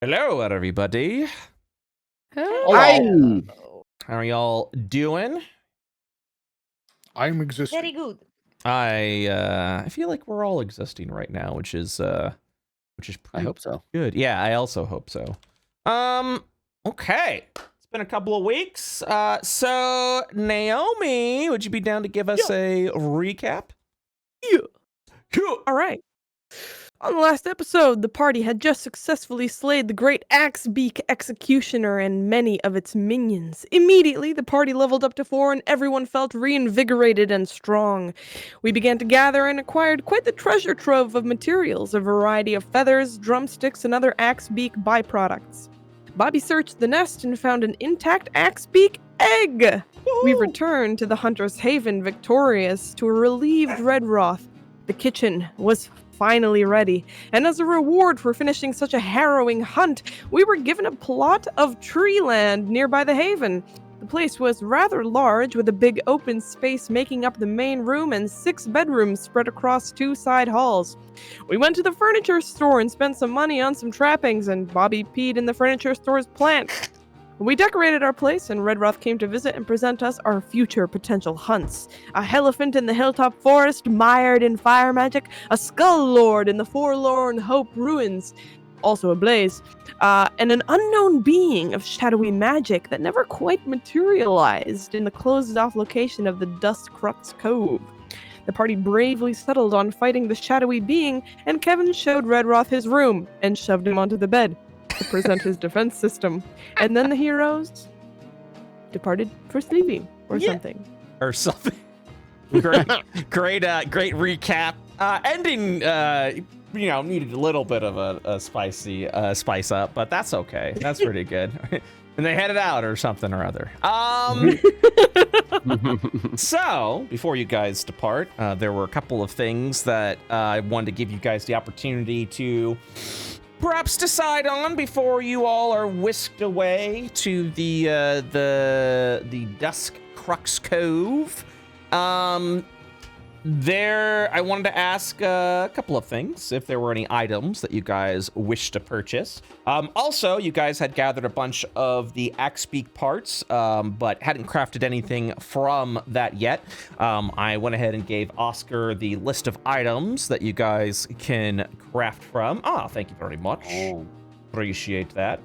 Hello, everybody. Hello. How are y'all doing? I'm existing. Very good. I feel like we're all existing right now, which is pretty I hope so. good. Yeah, I also hope so. Okay. It's been a couple of weeks. So Naomi, would you be down to give us a recap? Yeah. All right. On the last episode, the party had just successfully slayed the great Axebeak Executioner and many of its minions. Immediately, the party leveled up to 4 and everyone felt reinvigorated and strong. We began to gather and acquired quite the treasure trove of materials, a variety of feathers, drumsticks, and other Axebeak byproducts. Bobby searched the nest and found an intact Axebeak egg. We returned to the Hunter's Haven victorious to a relieved Redroth. The kitchen was finally ready, and as a reward for finishing such a harrowing hunt, we were given a plot of tree land nearby the haven. The place was rather large, with a big open space making up the main room and 6 bedrooms spread across 2 side halls. We went to the furniture store and spent some money on some trappings, and Bobby peed in the furniture store's plant. We decorated our place, and Redroth came to visit and present us our future potential hunts. A elephant in the hilltop forest, mired in fire magic, a skull lord in the forlorn hope ruins, also ablaze, and an unknown being of shadowy magic that never quite materialized in the closed-off location of the Dusk Crux Cove. The party bravely settled on fighting the shadowy being, and Kevin showed Redroth his room and shoved him onto the bed to present his defense system. And then the heroes departed for sleeping or something. Or something. Great recap. Ending, needed a little bit of a spicy spice up, but that's okay. That's pretty good. And they headed out or something or other. So, before you guys depart, there were a couple of things that I wanted to give you guys the opportunity to perhaps decide on before you all are whisked away to the Dusk Crux Cove. I wanted to ask a couple of things, if there were any items that you guys wish to purchase. Also, you guys had gathered a bunch of the Axebeak parts, but hadn't crafted anything from that yet. I went ahead and gave Oscar the list of items that you guys can craft from. Thank you very much. Appreciate that.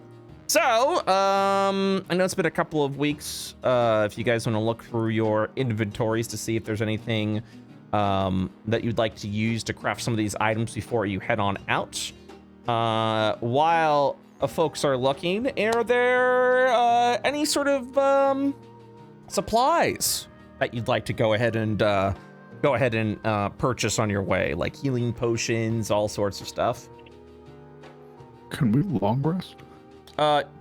So, I know it's been a couple of weeks. If you guys want to look through your inventories to see if there's anything that you'd like to use to craft some of these items before you head on out. While folks are looking, are there any sort of supplies that you'd like to go ahead and purchase on your way, like healing potions, all sorts of stuff? Can we long rest?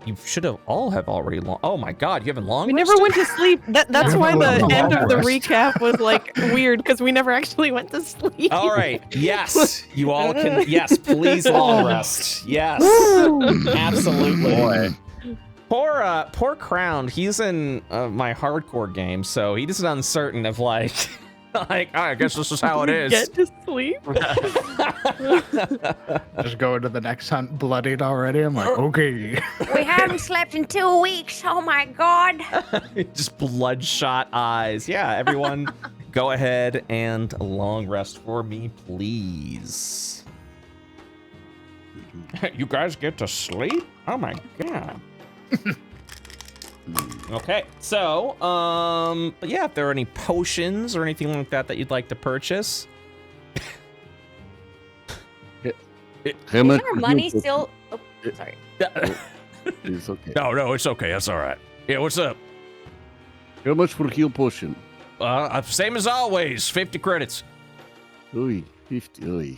You should have already long. Oh my God, you haven't long. We never went to sleep. That's why the end of the rest. recap was like weird, because we never actually went to sleep. All right. Yes, you all can. Yes, please long rest. Yes, absolutely. Boy. Poor Crowned. He's in my hardcore game, so he is uncertain of like I guess this is how it is. Get to sleep. Just go into the next hunt bloodied already. I'm like, okay. We haven't slept in 2 weeks. Oh my God. Just bloodshot eyes. Yeah, everyone, go ahead and long rest for me, please. You guys get to sleep? Oh my God. Okay, so, but yeah, if there are any potions or anything like that that you'd like to purchase. How much? Is our money still... Oh, sorry. It's okay. No, it's okay. That's all right. Yeah, what's up? How much for heal potion? Same as always, 50 credits. Oy, 50. Oy.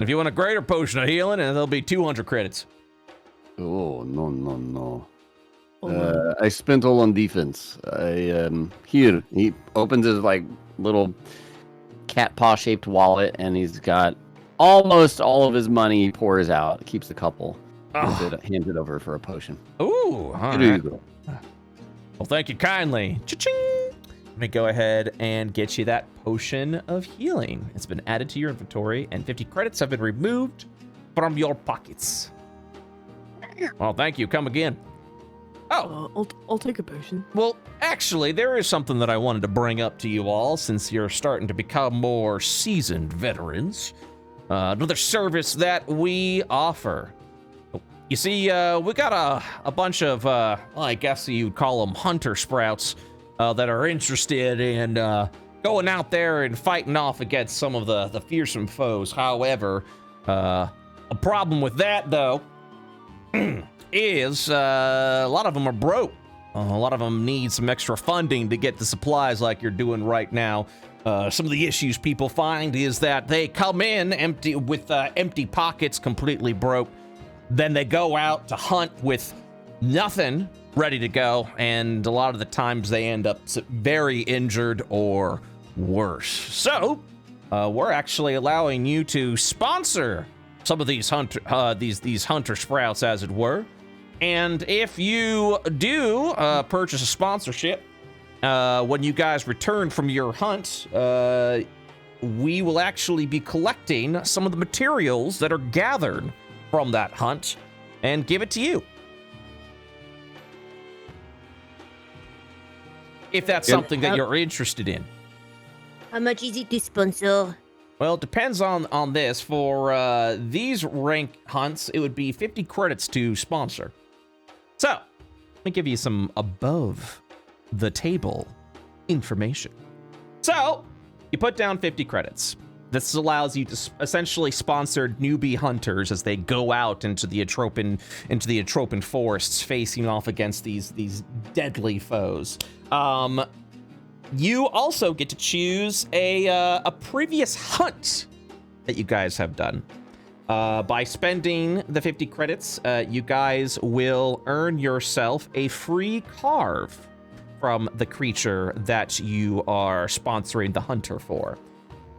If you want a greater potion of healing, and there'll be 200 credits. Oh, no. I spent all on defense. Here, he opens his like little cat paw shaped wallet, and he's got almost all of his money. He pours out, keeps a couple, hands it over for a potion. Ooh, all Here you right. go. Well, thank you kindly. Cha-ching! Let me go ahead and get you that potion of healing. It's been added to your inventory, and 50 credits have been removed from your pockets. Well, thank you. Come again. Oh, I'll take a potion. well, actually, there is something that I wanted to bring up to you all since you're starting to become more seasoned veterans. Another service that we offer. You see, we got a bunch of, I guess you'd call them hunter sprouts, that are interested in going out there and fighting off against some of the fearsome foes. However, a problem with that, though, is a lot of them are broke. A lot of them need some extra funding to get the supplies like you're doing right now. Some of the issues people find is that they come in empty with empty pockets, completely broke. Then they go out to hunt with nothing ready to go, and a lot of the times they end up very injured or worse. So, we're actually allowing you to sponsor some of these hunter sprouts, as it were. And if you do purchase a sponsorship, when you guys return from your hunt, we will actually be collecting some of the materials that are gathered from that hunt and give it to you. If that's something that you're interested in. How much is it to sponsor? Well, it depends on this. For these rank hunts, it would be 50 credits to sponsor. So, let me give you some above the table information. So, you put down 50 credits. This allows you to essentially sponsor newbie hunters as they go out into the Atropine forests, facing off against these deadly foes. You also get to choose a previous hunt that you guys have done. By spending the 50 credits, you guys will earn yourself a free carve from the creature that you are sponsoring the hunter for.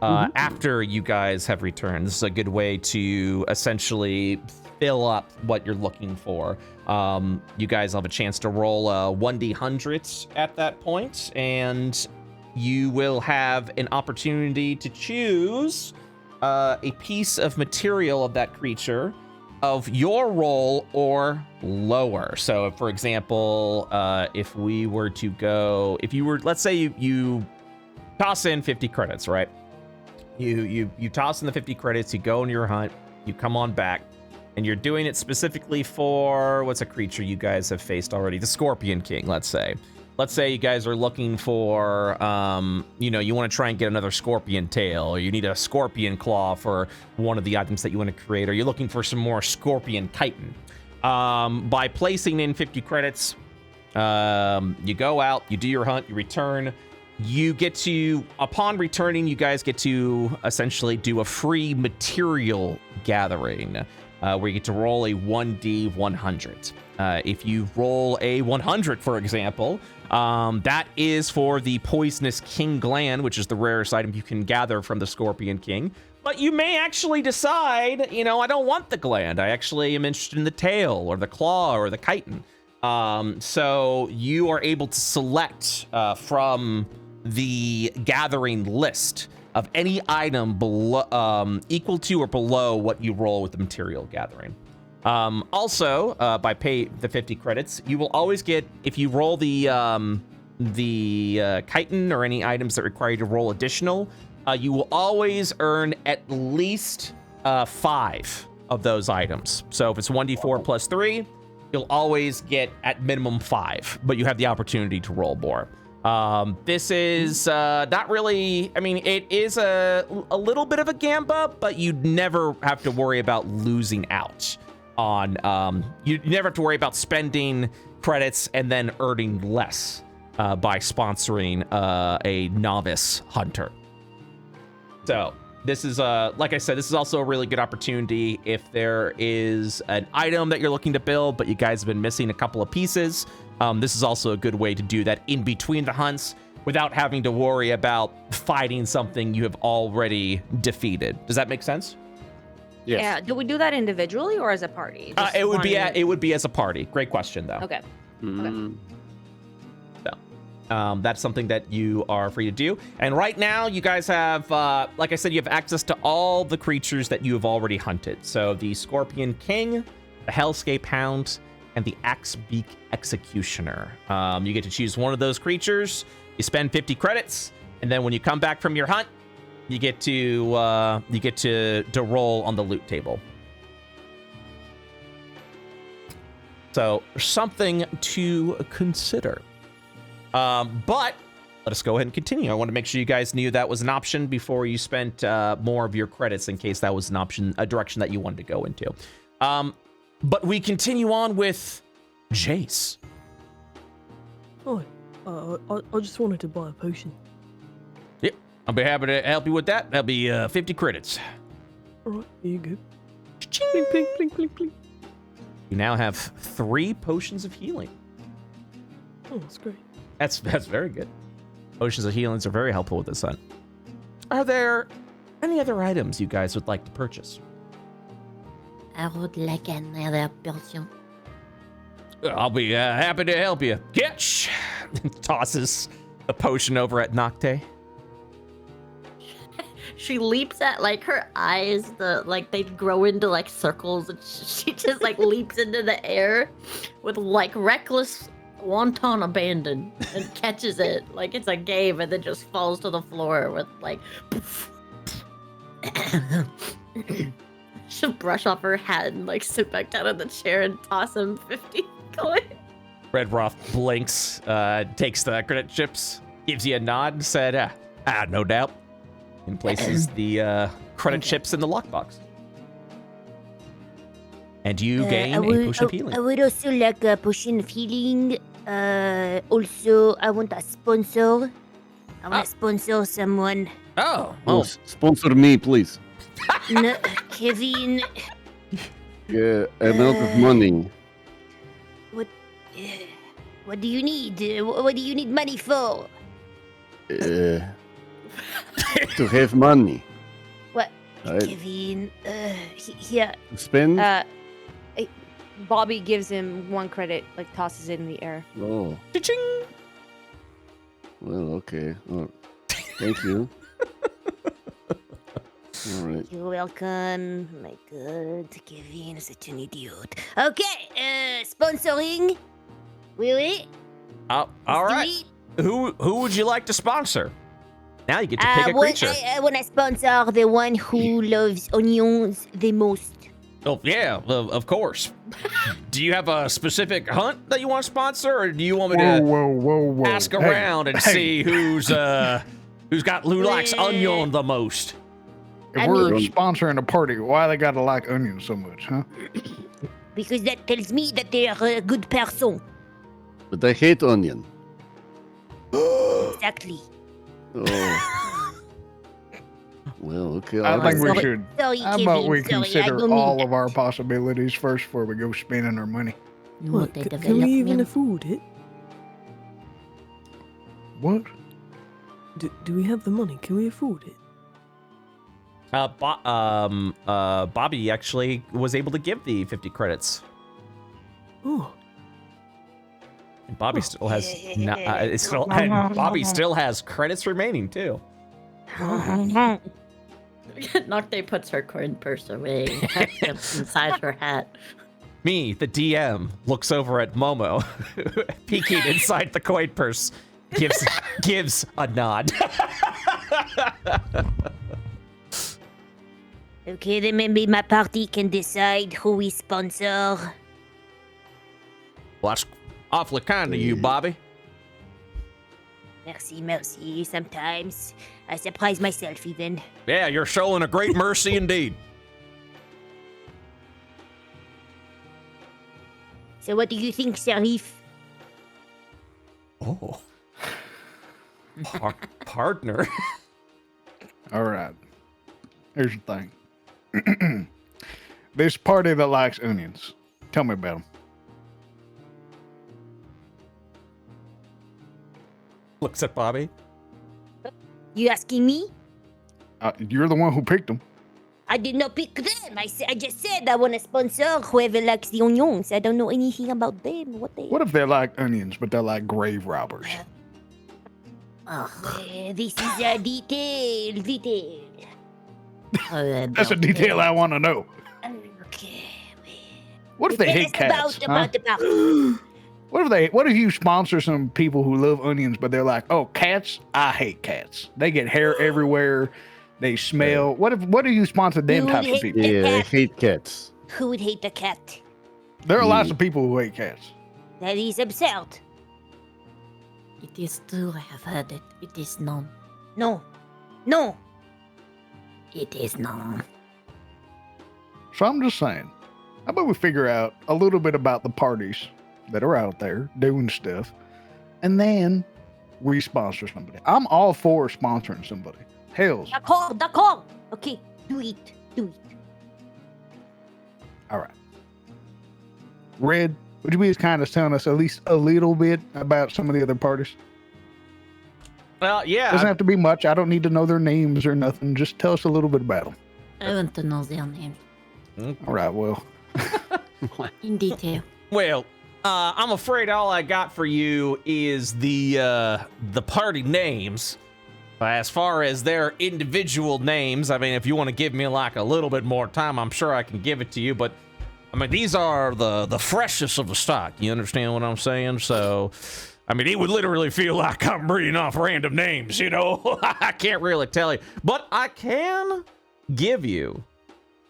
After you guys have returned. This is a good way to essentially fill up what you're looking for. You guys have a chance to roll 1d100 at that point, and you will have an opportunity to choose a piece of material of that creature of your roll or lower. So, for example, if we were to go, let's say you toss in 50 credits, right? You toss in the 50 credits, you go on your hunt, you come on back, and you're doing it specifically for, what's a creature you guys have faced already? The Scorpion King, let's say. Let's say you guys are looking for, you want to try and get another scorpion tail, or you need a scorpion claw for one of the items that you want to create, or you're looking for some more scorpion chitin. By placing in 50 credits, you go out, you do your hunt, you return. You get to, upon returning, you guys get to essentially do a free material gathering, where you get to roll a 1d100. If you roll a 100, for example, that is for the Poisonous King Gland, which is the rarest item you can gather from the Scorpion King. But you may actually decide, I don't want the gland. I actually am interested in the tail or the claw or the chitin. So you are able to select from the gathering list of any item below, equal to or below what you roll with the material gathering. Also, by pay the 50 credits, you will always get, if you roll the chitin or any items that require you to roll additional, you will always earn at least 5 of those items. So if it's 1d4 plus 3, you'll always get at minimum 5, but you have the opportunity to roll more. This is not really, it is a little bit of a gamba, but you'd never have to worry about losing out on, you never have to worry about spending credits and then earning less by sponsoring a novice hunter. So this is, like I said, this is also a really good opportunity if there is an item that you're looking to build, but you guys have been missing a couple of pieces. This is also a good way to do that in between the hunts without having to worry about fighting something you have already defeated. Does that make sense? Yes. Yeah. Do we do that individually or as a party? It would be as a party. Great question, though. Okay. Mm. So, that's something that you are free to do. And right now, you guys have, like I said, you have access to all the creatures that you have already hunted. So the Scorpion King, the Hellscape Hound, and the Axebeak Executioner. You get to choose one of those creatures. You spend 50 credits, and then when you come back from your hunt, you get to roll on the loot table. So something to consider. But let us go ahead and continue. I want to make sure you guys knew that was an option before you spent more of your credits, in case that was an option, a direction that you wanted to go into. But we continue on with Jace. Oh, I just wanted to buy a potion. Yep, I'll be happy to help you with that. That'll be 50 credits. All right, here you go. Blink, blink, blink, blink, blink. You now have 3 potions of healing. Oh, that's great. That's very good. Potions of healings are very helpful with this hunt. Are there any other items you guys would like to purchase? I would like another potion. I'll be happy to help you. Catch! Tosses a potion over at Nocte. She leaps at, like, her eyes, they grow into, like, circles, and she just, like, leaps into the air with, like, reckless, wanton abandon and catches it like it's a game, and then just falls to the floor with, like, she'll brush off her hat and, like, sit back down in the chair and toss him 50 coins. Red Roth blinks, takes the credit chips, gives you a nod, and said, no doubt. And places the credit chips in the lockbox. And you gain a potion of healing. I would also like a potion of healing. Also, I want a sponsor. I want to sponsor someone. Oh, Sponsor me, please. No, Kevin. Yeah, amount of money. What do you need? What do you need money for? To have money. What? Right. Kevin, here. Spend? Bobby gives him 1 credit, like tosses it in the air. Oh. Cha-ching! Well, okay. Oh, thank you. All right. You're welcome. My God, Kevin is such an idiot. Okay, sponsoring. Oui. All right. Who would you like to sponsor? Now you get to pick a creature. I want to sponsor the one who loves onions the most. Oh, yeah, of course. Do you have a specific hunt that you want to sponsor, or do you want me to Whoa. ask around and see who likes onion the most? If we're sponsoring a party, why they gotta like onions so much, huh? Because that tells me that they are a good person. But I hate onion. Exactly. Oh. Well, okay. I think we Sorry. should. Sorry, How Kevin. about we Sorry, I consider don't mean all that. of our possibilities first before we go spending our money? What, can we even afford it? What? Do we have the money? Can we afford it? Bobby actually was able to give the 50 credits. Oh. And Bobby still has and Bobby still has credits remaining too. Nocte puts her coin purse away inside her hat. Me, the DM, looks over at Momo, peeking inside the coin purse, gives a nod. Okay, then maybe my party can decide who we sponsor. Well, that's awfully kind of you, Bobby. Merci. Sometimes I surprise myself even. Yeah, you're showing a great mercy indeed. So what do you think, Sharif? Oh. Partner. All right. Here's the thing. This party that likes onions. Tell me about them. Looks at Bobby. You asking me? You're the one who picked them. I did not pick them. I just said I want to sponsor whoever likes the onions. I don't know anything about them. What if they like onions, but they're like grave robbers? This is a detail. That's a detail I want to know. Okay. What if they hate cats? About. What if you sponsor some people who love onions, but they're like, oh, cats? I hate cats. They get hair everywhere. They smell. What if you sponsor them You types of hate people? the Yeah, I cat. hate cats. Who would hate the cat? There are lots of people who hate cats. That is absurd. It is true, I have heard it. It is known. No. It is known. So I'm just saying, how about we figure out a little bit about the parties that are out there doing stuff, and then we sponsor somebody. I'm all for sponsoring somebody. Hells. D'accord. Okay, do it. All right. Red, would you be as kind as telling us at least a little bit about some of the other parties? Well, yeah. Doesn't have to be much. I don't need to know their names or nothing. Just tell us a little bit about them. I want to know their names All right, well. in detail. Well, I'm afraid all I got for you is the party names. As far as their individual names, I mean, if you want to give me like a little bit more time, I'm sure I can give it to you. But I mean, these are the freshest of the stock. You understand what I'm saying? So, I mean, it would literally feel like I'm reading off random names. You know, I can't really tell you, but I can give you.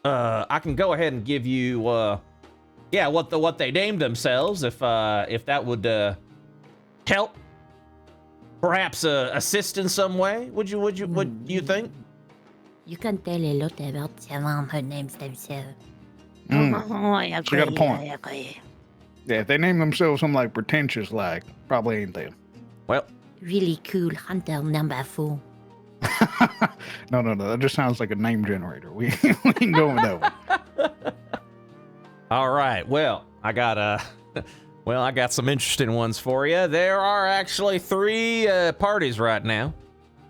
I can go ahead and give you. Yeah, what they named themselves, if that would help, perhaps assist in some way. What do you think? You can tell a lot about someone who names themselves. I She got a point. I agree. Yeah, if they name themselves something like pretentious, like, probably ain't them. Well, Really cool hunter number 4. No. That just sounds like a name generator. We ain't going with that one. all right. Well, I got some interesting ones for you. There are actually 3 parties right now,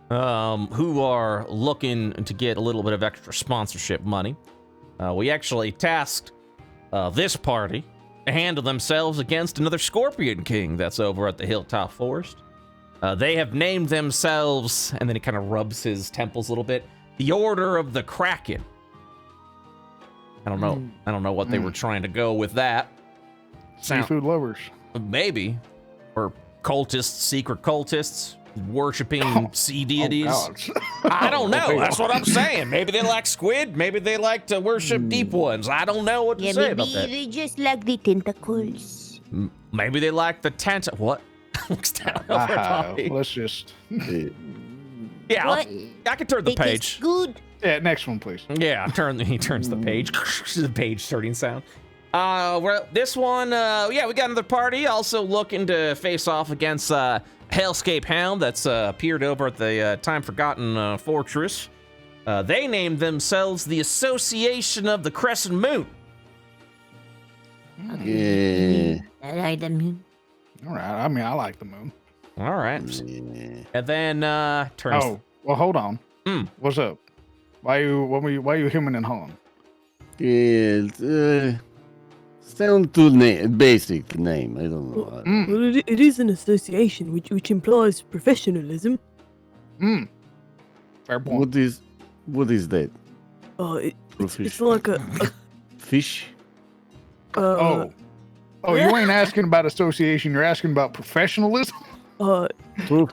who are looking to get a little bit of extra sponsorship money. We actually tasked this party to handle themselves against another Scorpion King that's over at the Hilltop Forest. They have named themselves, and then he kind of rubs his temples a little bit, the Order of the Kraken. I don't know what they were trying to go with that. Seafood lovers. Maybe. Or cultists, secret cultists, worshipping sea deities. God. I don't know. That's what I'm saying. Maybe they like squid. Maybe they like to worship deep ones. I don't know what to Yeah, say maybe about that. they just like the tentacles. Maybe they like the What? Looks down over Bobby. Let's just... Yeah, What? I can turn the They taste page. good. Yeah, next one, please. Yeah, he turns the page. The page turning sound. Well, this one, yeah, we got another party also looking to face off against Hellscape Hound that's appeared over at the Time Forgotten Fortress. They named themselves the Association of the Crescent Moon. Yeah. I like the moon. All right. I mean, I like the moon. All right. Yeah. And then turns. Oh, well, hold on. What's up? Why you hemming and hawing? Yeah, sound too basic name. I don't know. Well, it is an association, which implies professionalism. Fair point. What is that? It's like a Fish? Oh, you ain't asking about association. You're asking about professionalism.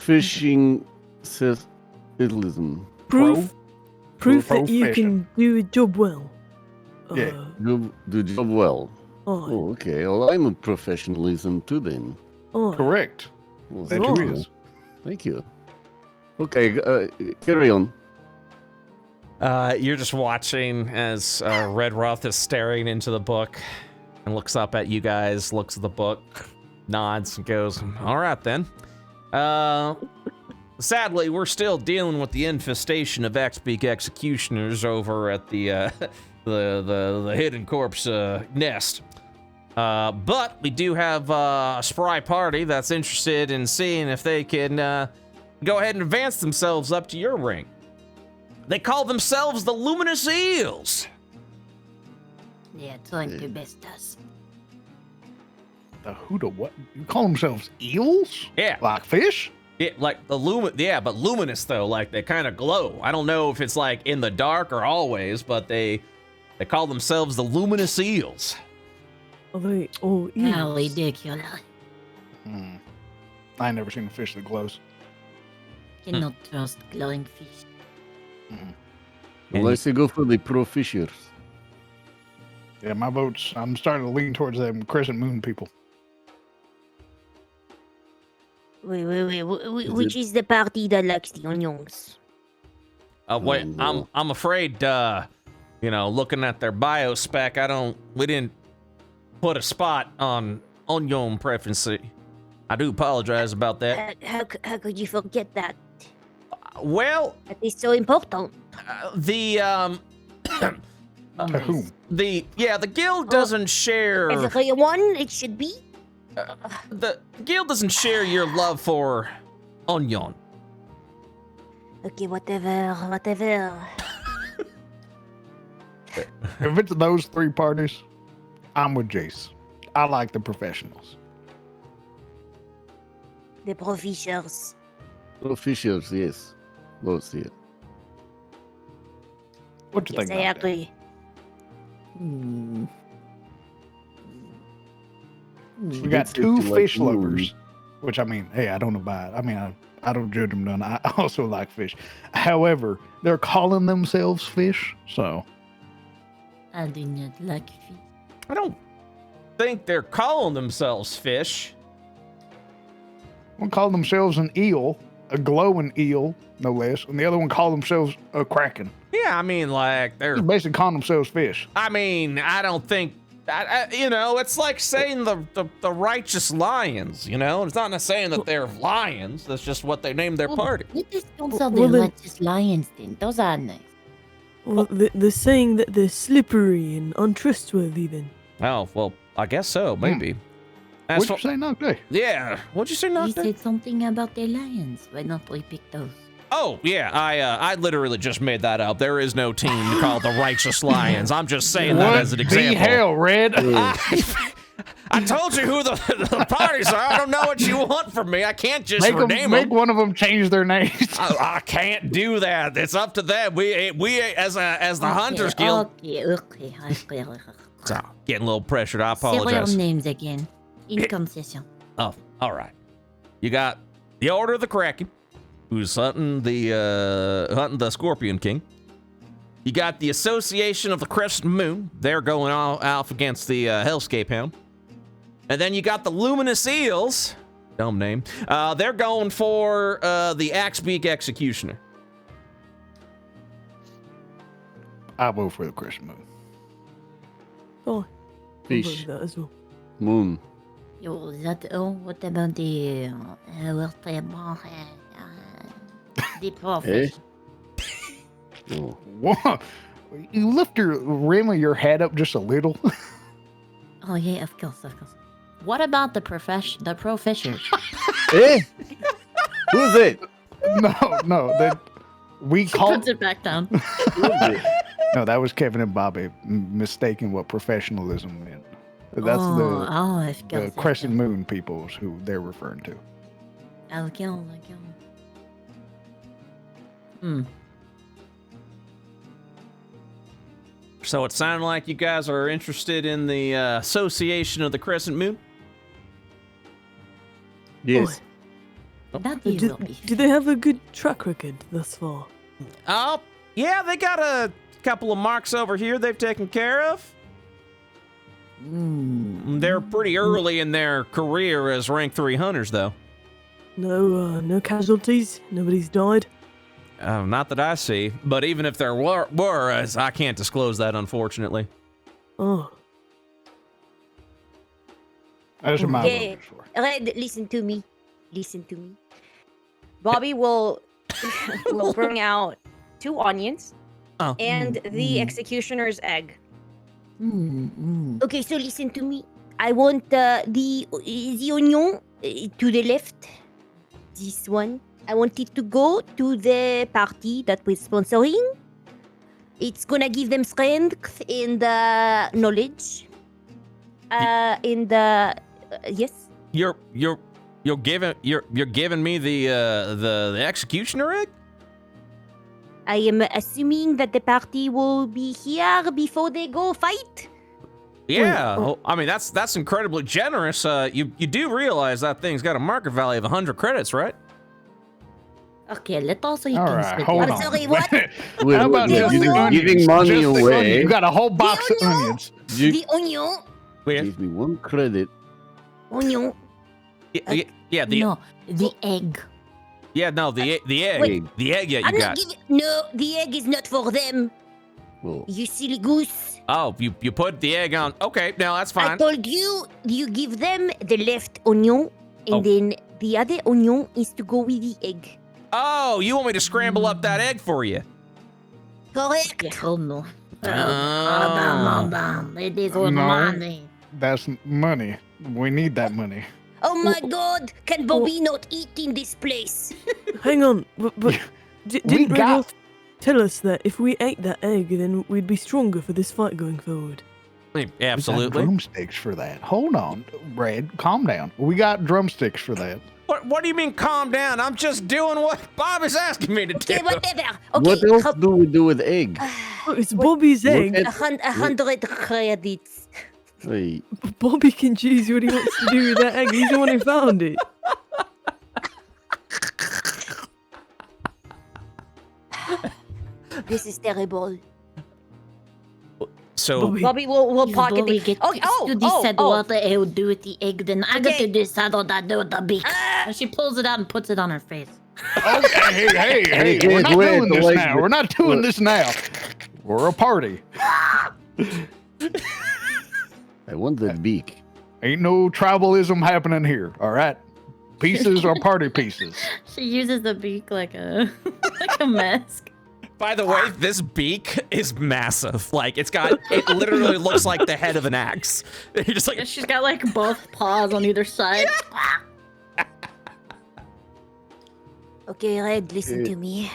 Fishing settlism. proof that you Profession. can do a job well. Yeah. Do the job well. Oh, Oh, okay. Well, I'm a professionalism too then. Correct. Well, That thank you you. is. Thank you. Okay, carry on. You're just watching as Red Roth is staring into the book and looks up at you guys, looks at the book, nods, and goes, "All right then." Sadly, we're still dealing with the infestation of X-Beak executioners over at the hidden corpse nest. But we do have a spry party that's interested in seeing if they can go ahead and advance themselves up to your ring. They call themselves the Luminous Eels. They are trying to best us. The who to what? You call themselves eels? Yeah. Like fish? Yeah, like the but luminous though, like they kind of glow. I don't know if it's like in the dark or always, but they call themselves the Luminous Eels. Are they all How eels? ridiculous. I ain't never seen a fish that glows. Cannot trust glowing fish. Well, I say go for the pro fishers. Yeah, my vote's. I'm starting to lean towards them crescent moon people. Wait. Which is the party that likes the onions? Wait, no. I'm afraid, looking at their bio spec, we didn't put a spot on onion preference. I do apologize about that. How could you forget that? Well, That is so important. To whom? the guild doesn't share. Everyone, it should be. The guild doesn't share your love for onion. Okay, whatever. If it's those three parties, I'm with Jace. I like the professionals. The profishers. Pro fishers, yes. Go see it. What you Yes, think I about that? agree. We got two fish lovers, which I mean, hey, I don't abide. I mean, I don't judge them none. I also like fish. However, they're calling themselves fish, so I do not like fish. I don't think they're calling themselves fish. one call themselves an eel, a glowing eel, no less, and the other one call themselves a kraken. Yeah, I mean, like they're. Just basically calling themselves fish. I mean, I don't think. It's like saying the righteous lions. It's not saying that they're lions. That's just what they named their party. Let us consult Well, the then- righteous lions then. Those are nice. Well, they're saying that they're slippery and untrustworthy then. Oh well, I guess so. Maybe. As What'd you for- say, Nocte? Yeah. What'd you say, You Nocte? said something about the lions. Why not we pick those? Oh yeah, I literally just made that up. There is no team called the Righteous Lions. I'm just saying that as an the example. hell, Red? I told you who the parties are. I don't know what you want from me. I can't just Make rename make them. one of them change their names. I can't do that. It's up to them. We as the Hunters Guild. Okay. So, getting a little pressured. I Say your apologize. names again. In concession. Oh, all right. You got the Order of the Kraken, who's hunting the Scorpion King. You got the Association of the Crescent Moon. They're going off against the Hellscape Hound. And then you got the Luminous Eels. Dumb name. They're going for the Axebeak Executioner. I vote for the Crescent Moon. Oh, I'll vote Fish. for that as well. Moon. Yo, that what about the the profit? Oh. Whoa. You lift your rim of your hat up just a little. Oh yeah, of course. What about the pro fishers? Eh? Who's it? No. That we call. Puts it back down. Who's it? No, that was Kevin and Bobby mistaking what professionalism meant. That's of the course. Crescent Moon peoples who they're referring to. I'll kill. So it sounded like you guys are interested in the Association of the Crescent Moon. Yes. That you Do, will be. do they have a good track record thus far? Oh, yeah, they got a couple of marks over here they've taken care of. They're pretty early in their career as rank 3 hunters, though. No casualties? Nobody's died? Not that I see, but even if there were, as I can't disclose that, unfortunately. Oh. That's my Okay. vote for sure. Red, listen to me. Bobby will bring out 2 onions Oh. and the executioner's egg. Mm. Okay, so listen to me. I want the onion to the left. This one. I want it to go to the party that we're sponsoring. It's gonna give them strength and knowledge. Yes. You're giving me the executioner egg? I am assuming that the party will be here before they go fight. Yeah, I mean that's incredibly generous. You do realize that thing's got a market value of 100 credits, right? Okay, let also All right, hold I'm on. sorry, what? How about The just the onion? onions? Giving money Just the away. onion. You got a whole box of onion? onions. The onion. Give me 1 credit. Onion. Yeah, No, the egg. the egg, Wait. the egg. Yeah, I'm you not got. giving. No, the egg is not for them. Well, You silly goose. Oh, you put the egg on. Okay, no, that's I fine. told you give them the left onion, and Oh. then the other onion is to go with the egg. Oh, you want me to scramble up that egg for you? Correct. Yeah, hell no. Oh. It is with No. money. That's money. We need that money. Oh my God! Can Bobby not eat in this place? Hang on, but We didn't got- Rudolph tell us that if we ate that egg, then we'd be stronger for this fight going forward? I mean, We got absolutely. drumsticks for that. Hold on, Red. Calm down. We got drumsticks for that. What do you mean? Calm down. I'm just doing what Bob is asking me to do. Okay, whatever. Okay, what else do we do with egg? Oh, it's Bobby's Look egg. at- 100 credits. Wait, Bobby can choose what he wants to do with that egg. He's the one who found it. This is terrible. So Bobby. Bobby will If pocket Bobby it. gets Okay, to decide oh. what I will do with the egg, then I get Okay. to decide what I do with the beak. Ah. And she pulls it out and puts it on her face. Okay, hey, we're not wait, doing this wait, now. We're not doing this now. We're a party. I want the beak. Ain't no tribalism happening here. All right, pieces are party pieces. She uses the beak like a like a mask. by the way, this beak is massive. Like it literally looks like the head of an axe. You're just like, She's got like both paws on either side. Okay, Red, listen to me.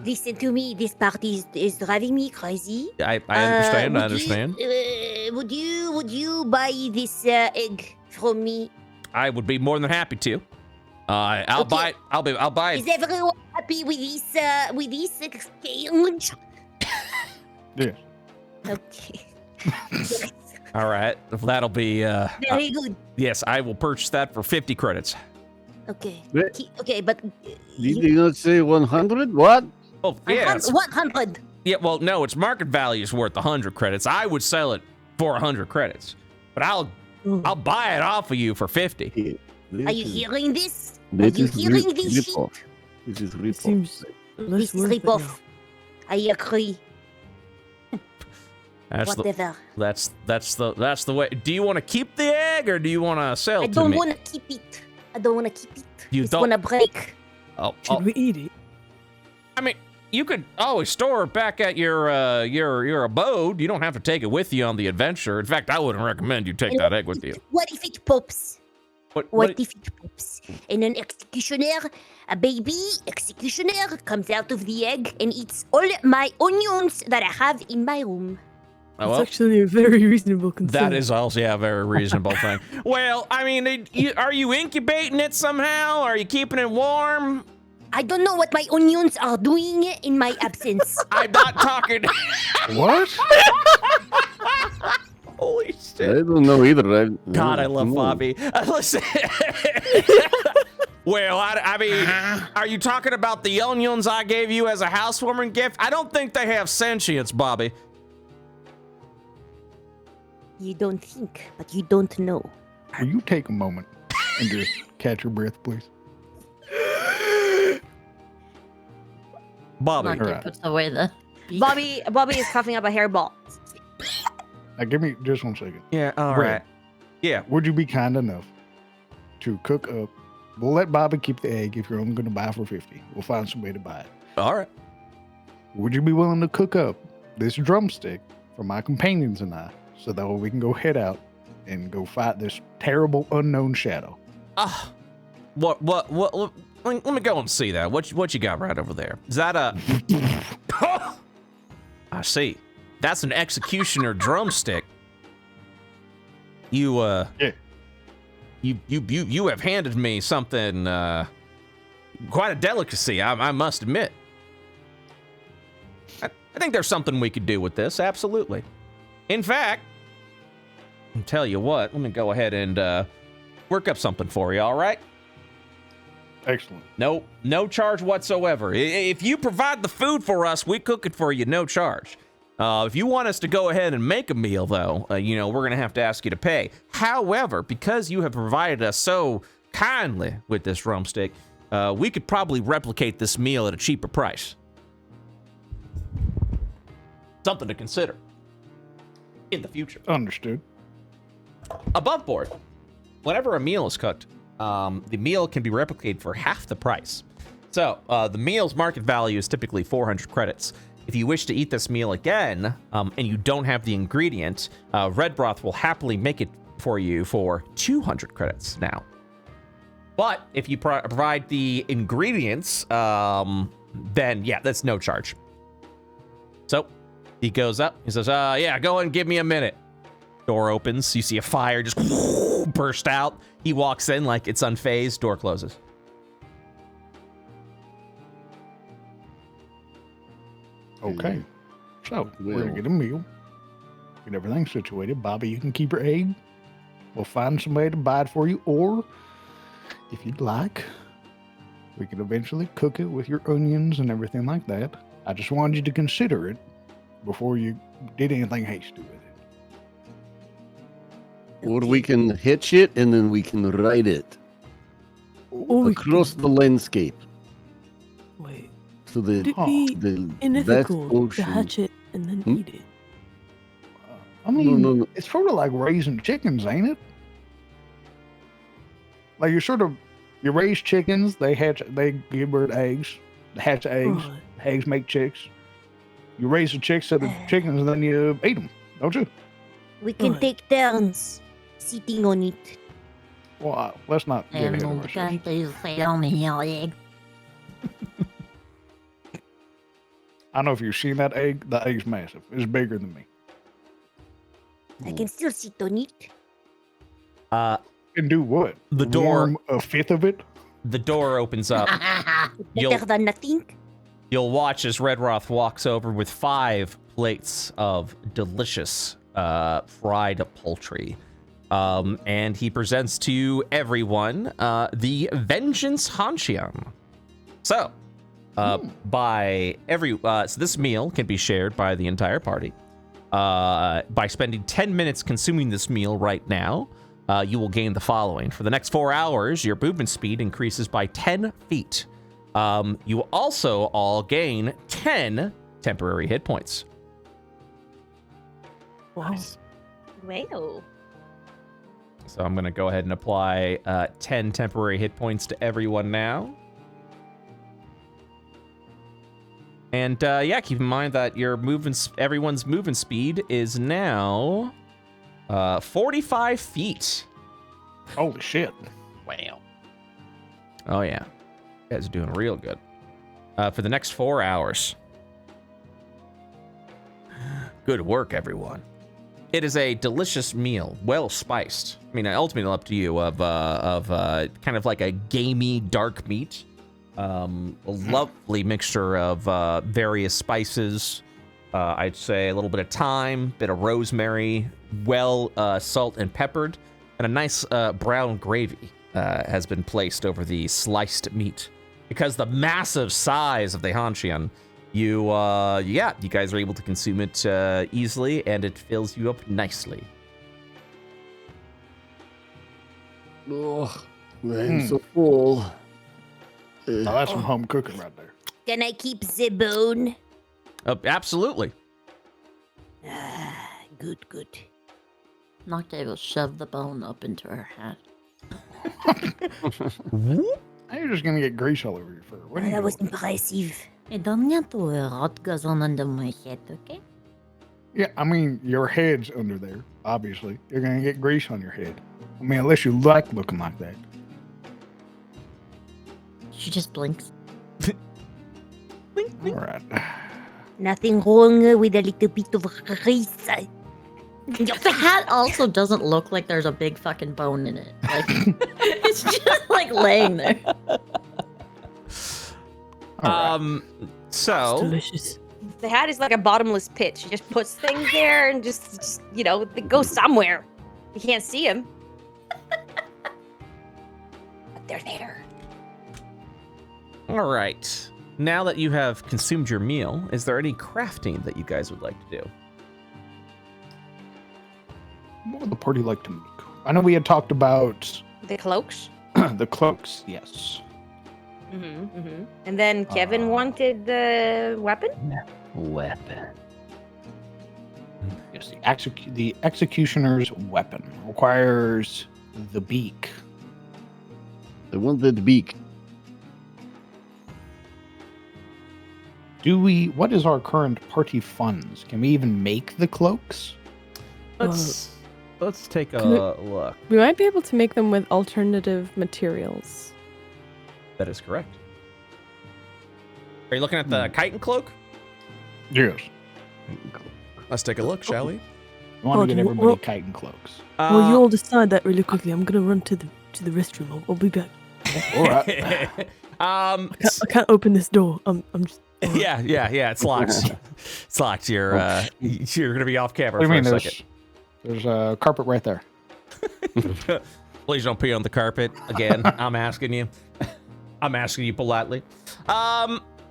Listen to me. This party is driving me crazy. I understand. I Would understand. Would you buy this egg from me? I would be more than happy to. I'll Okay. buy it. I'll buy Is it. everyone happy with this exchange? Yeah. Okay. All right. That'll be. Very good. Yes, I will purchase that for 50 credits. Okay. Wait. Okay, but Did you not say 100? What? Oh yeah. 100. Yeah. Well, no, its market value is worth 100 credits. I would sell it for 100 credits, but I'll buy it off of you for 50. Are you hearing this? Are This you is hearing this shit? rip-off. This is It rip-off. seems less This is worth it rip-off. now. I agree. That's the Whatever. that's the way. Do you want to keep the egg or do you want to sell I to don't me? want to keep it. I don't want to keep it. You It's don't- gonna break. Oh, Should we eat it? I mean, you could always store it back at your abode. You don't have to take it with you on the adventure. In fact, I wouldn't recommend you take that egg with you. What if it pops? What? What if it pops? And an executioner, a baby executioner, comes out of the egg and eats all my onions that I have in my room. Oh, It's well, actually a very reasonable concern. that is also a very reasonable thing. Well, I mean, are you incubating it somehow? Are you keeping it warm? I don't know what my onions are doing in my absence. I'm not talking. What? Holy I shit! don't know either. God, I love come on. Bobby. Listen. Well, I mean, are you talking about the onions I gave you as a housewarming gift? I don't think they have sentience, Bobby. You don't think, but you don't know. Will you take a moment and just catch your breath, please? Bobby. Marky Alright. puts away the beak. Bobby is coughing up a hairball. Now, give me just 1 second. Yeah, all Red. right. Yeah. Would you be kind enough to cook up? We'll let Bobby keep the egg if you're only going to buy for 50. We'll find some way to buy it. All right. Would you be willing to cook up this drumstick for my companions and I so that way we can go head out and go fight this terrible unknown shadow? What? Let me go and see that. What you got right over there? Is that a? I see. That's an executioner drumstick. You Yeah. You have handed me something quite a delicacy. I must admit. I think there's something we could do with this. Absolutely. In fact, I'll tell you what, let me go ahead and work up something for you, all right? Excellent. No charge whatsoever. If you provide the food for us, we cook it for you, no charge. If you want us to go ahead and make a meal, though, we're going to have to ask you to pay. However, because you have provided us so kindly with this drumstick, we could probably replicate this meal at a cheaper price. Something to consider in the future. Understood. Above board, whenever a meal is cooked, the meal can be replicated for half the price. So the meal's market value is typically 400 credits. If you wish to eat this meal again, and you don't have the ingredient, Red Broth will happily make it for you for 200 credits now. But if you provide the ingredients, then yeah, that's no charge. So he goes up, he says, yeah, go and give me a minute. Door opens, you see a fire just burst out. He walks in like it's unfazed, door closes. Okay. So, we're going to get a meal. Get everything situated. Bobby, you can keep your egg. We'll find somebody to buy it for you. Or, if you'd like, we could eventually cook it with your onions and everything like that. I just wanted you to consider it before you did anything hasty with it. Or we can hitch it and then we can ride it across the landscape. Wait. So the Would it be vast unethical to ocean. hatch it and then eat it? I mean, No. it's sort of like raising chickens, ain't it? Like you raise chickens, they give birth eggs, they hatch eggs, Right. eggs make chicks. You raise the chicks to the chickens, and then you eat them, don't you? We can Right. take turns sitting on it. Well, let's not get ahead of ourselves. I don't know if you've seen that egg. The egg's massive. It's bigger than me. I can still sit on it. Can do what? The door- Warm a fifth of it? The door opens up. You'll- Better than nothing. You'll watch as Redroth walks over with 5 plates of delicious fried poultry. And he presents to everyone the Vengeance Hanshian. So, so this meal can be shared by the entire party. By spending 10 minutes consuming this meal right now, you will gain the following. For the next 4 hours, your movement speed increases by 10 feet. You will also all gain 10 temporary hit points. Wow. Well, So I'm going to go ahead and apply 10 temporary hit points to everyone now. And yeah, keep in mind that everyone's movement speed is now 45 feet. Holy shit. Wow. Oh yeah, you guys are doing real good. For the next 4 hours. Good work, everyone. It is a delicious meal, well spiced. I mean, ultimately up to you of kind of like a gamey dark meat. A lovely mixture of various spices. I'd say a little bit of thyme, bit of rosemary, salt and peppered, and a nice brown gravy has been placed over the sliced meat. Because the massive size of the Hanshian, you guys are able to consume it easily, and it fills you up nicely. Oh, I'm so full. Oh, that's some home cooking right there. can I keep the bone? Absolutely. Good. Nocte will shove the bone up into her hat. Now you're just gonna get grease all over your fur. What are you That was doing? impressive. I don't need to wear hot goes on under my head, okay? Yeah, I mean, your head's under there, obviously. You're gonna get grease on your head. I mean, unless you like looking like that. She just blinks. All right. Nothing wrong with a little bit of grease. The hat also doesn't look like there's a big fucking bone in it. Like, it's just like laying there. All right. So Delicious. The hat is like a bottomless pit. She just puts things there and just it goes somewhere. You can't see them. But they're there. All right. Now that you have consumed your meal, is there any crafting that you guys would like to do? What would the party like to make? I know we had talked about The cloaks. the cloaks. Yes. And then Kevin wanted the weapon? Weapon. Yes. The executioner's weapon requires the beak. I want that beak. What is our current party funds? Can we even make the cloaks? Let's take a Can we- look. We might be able to make them with alternative materials. That is correct. Are you looking at the chitin cloak? Yes. Let's take a look, shall we? I want to get well- everybody chitin cloaks. Well, you all decide that really quickly. I'm gonna run to the restroom. I'll be back. All right. I can't open this door. I'm just. Yeah, it's locked. It's locked. You're gonna be off camera What do you for mean? a second. There's a carpet right there. Please don't pee on the carpet again. I'm asking you. I'm asking you politely.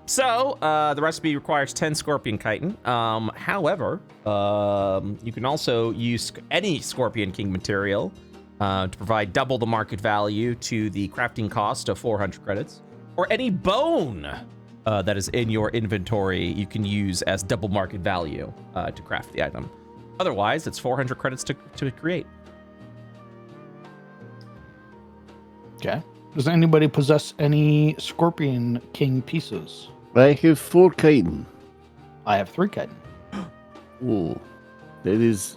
So the recipe requires 10 scorpion chitin. However, you can also use any Scorpion King material to provide double the market value to the crafting cost of 400 credits, or any bone that is in your inventory you can use as double market value to craft the item. Otherwise, it's 400 credits to create. Okay. Does anybody possess any Scorpion King pieces? I have 4 chitin. I have 3 chitin. Oh, that is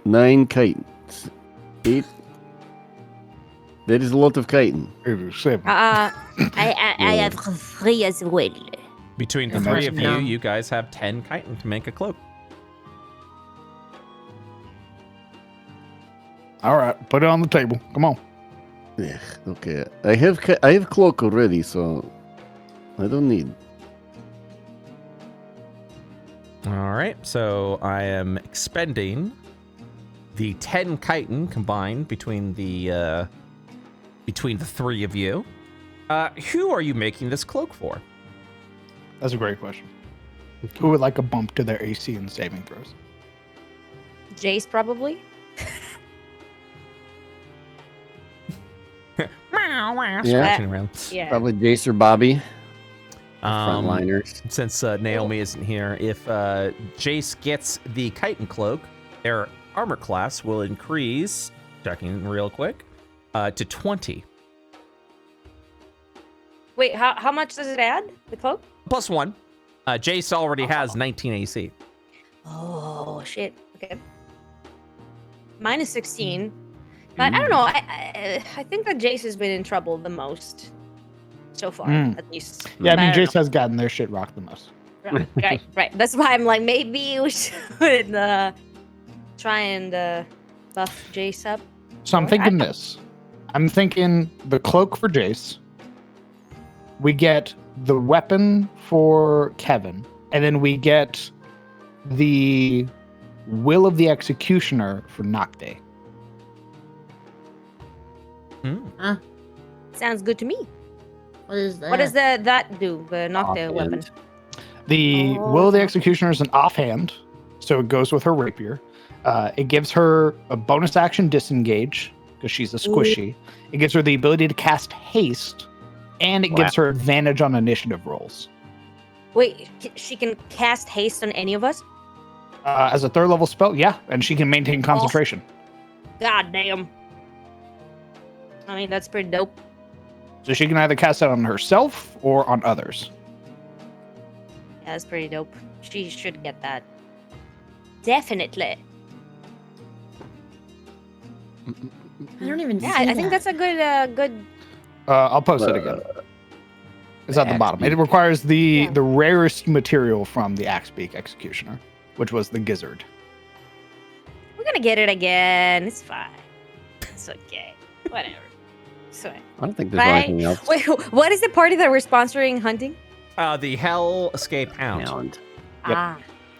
9 chitin. 8. That is a lot of chitin. 7. I have 3 as well. Between the And 3 that's of no. you guys have 10 chitin to make a cloak. All right, put it on the table. Come on. Yeah, okay. I have cloak already, so I don't need. All right, so I am expending the 10 chitin combined between the 3 of you. Who are you making this cloak for? That's a great question. Who would like a bump to their AC and saving throws? Jace, probably. Scratching around. Yeah. Probably Jace or Bobby. Frontliners. Since Naomi isn't here, if Jace gets the chitin cloak, their armor class will increase, checking real quick, to 20. Wait, how much does it add? The cloak? Plus 1. Jace already has 19 AC. Oh shit. Okay. Mine is 16. But I don't know. I think that Jace has been in trouble the most so far, at least. Yeah, I But mean, don't Jace has gotten their shit rocked the most. know. Right. That's why I'm like, maybe we should try and buff Jace up. So I'm thinking this. I'm thinking the cloak for Jace. We get the weapon for Kevin, and then we get the Will of the Executioner for Nocte. Sounds good to me. What is that? What does that do? The Nocte weapon. The Will of the Executioner is an offhand, so it goes with her rapier. It gives her a bonus action disengage, because she's a squishy. It gives her the ability to cast haste, and it gives her advantage on initiative rolls. Wait, she can cast haste on any of us? As a 3rd level spell, yeah, and she can maintain concentration. God damn. I mean, that's pretty dope. So she can either cast that on herself or on others. Yeah, that's pretty dope. She should get that. Definitely. I don't even. Yeah, see I think that. that's a good. I'll post it again. It's at the bottom. It requires the rarest material from the Axebeak Executioner, which was the gizzard. We're gonna get it again. It's fine. It's okay. Whatever. It's fine. I don't think there's Right. anything else. Wait, what is the party that we're sponsoring hunting? The Hell Escape Hound. Hound. Yep.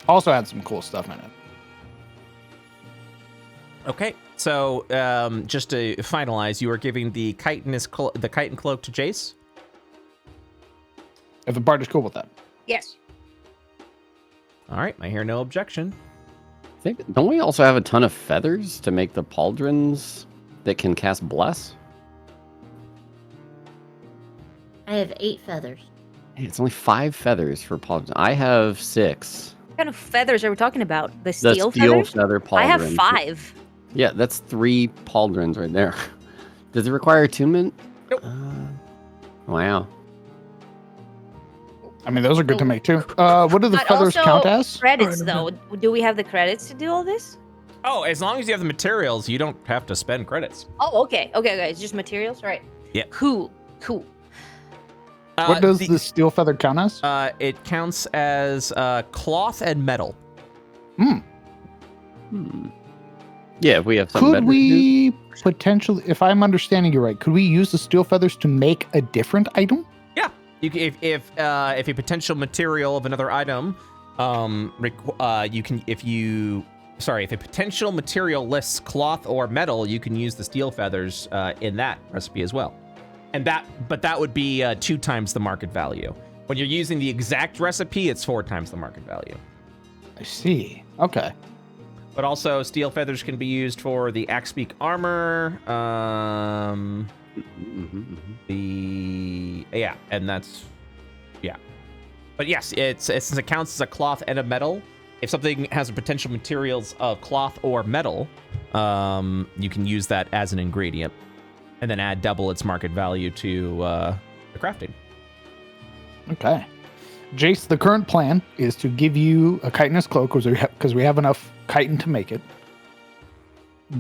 Also had some cool stuff in it. Okay, so just to finalize, you are giving the chitin cloak to Jace. If the party's cool with that. Yes. All right, I hear no objection. Don't we also have a ton of feathers to make the pauldrons that can cast bless? I have 8 feathers. Hey, it's only 5 feathers for pauldron. I have 6. What kind of feathers are we talking about? The The steel steel feathers? feather pauldron. I have 5. Yeah, that's 3 pauldrons right there. Does it require attunement? Nope. Wow. I mean, those are good to make too. What do the But feathers also count as? Credits, though. Do we have the credits to do all this? Oh, as long as you have the materials, you don't have to spend credits. Oh, okay. Okay. It's just materials? All right. Yeah. Cool. What does the steel feather count as? It counts as cloth and metal. Yeah, if we have some Could better we potentially, if I'm understanding you right, could we use the steel feathers to make a different item? Yeah, if a potential material of another item, if a potential material lists cloth or metal, you can use the steel feathers in that recipe as well. But that would be 2 times the market value. When you're using the exact recipe, it's 4 times the market value. I see. Okay. But also, steel feathers can be used for the Axebeak armor. But yes, since it counts as a cloth and a metal, if something has a potential materials of cloth or metal, you can use that as an ingredient, and then add double its market value to the crafting. Okay. Jace, the current plan is to give you a chitinous cloak because we have enough chitin to make it.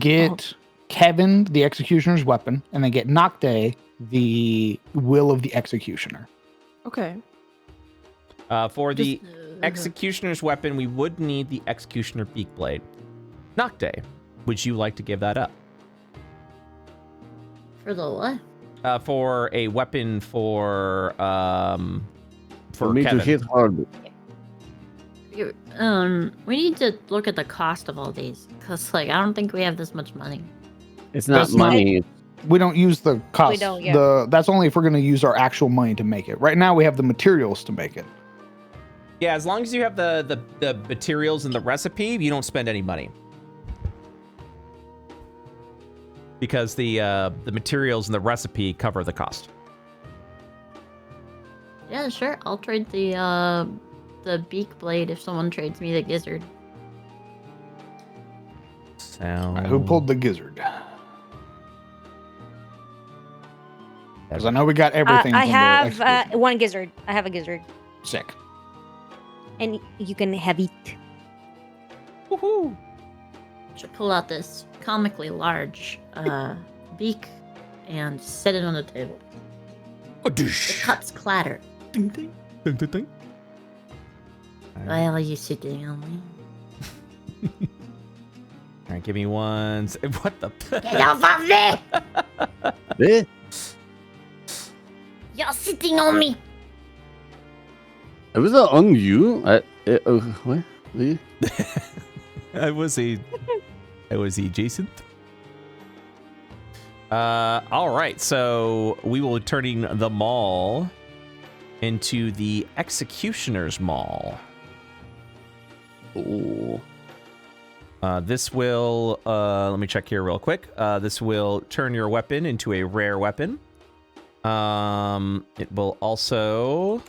Get Kevin the executioner's weapon, and then get Nocte the will of the executioner. Okay. For the executioner's weapon, we would need the executioner beak blade. Nocte, would you like to give that up? For the what? For a weapon for me Kevin. to hit hard. We need to look at the cost of all these, because I don't think we have this much money. It's not That's not- money. We don't use the cost. We don't, yeah. That's only if we're going to use our actual money to make it. Right now, we have the materials to make it. Yeah, as long as you have the materials in the recipe, you don't spend any money. Because the materials in the recipe cover the cost. Yeah, sure. I'll trade the beak blade if someone trades me the gizzard. Who pulled the gizzard? Because I know we got everything. I from the have execution. one gizzard. I have a gizzard. Sick. And you can have it. Woohoo! Should pull out this comically large beak and set it on the table. The cups clatter. Ding, ding, ding, ding, ding. Why are you sitting on me? All right, give me one. What the? Get off of me! Eh? You're sitting on me! It was on you. What? I was adjacent. All right, so we will be turning the mall into the Executioner's Mall. Oh. This will, let me check here real quick. This will turn your weapon into a rare weapon. It will also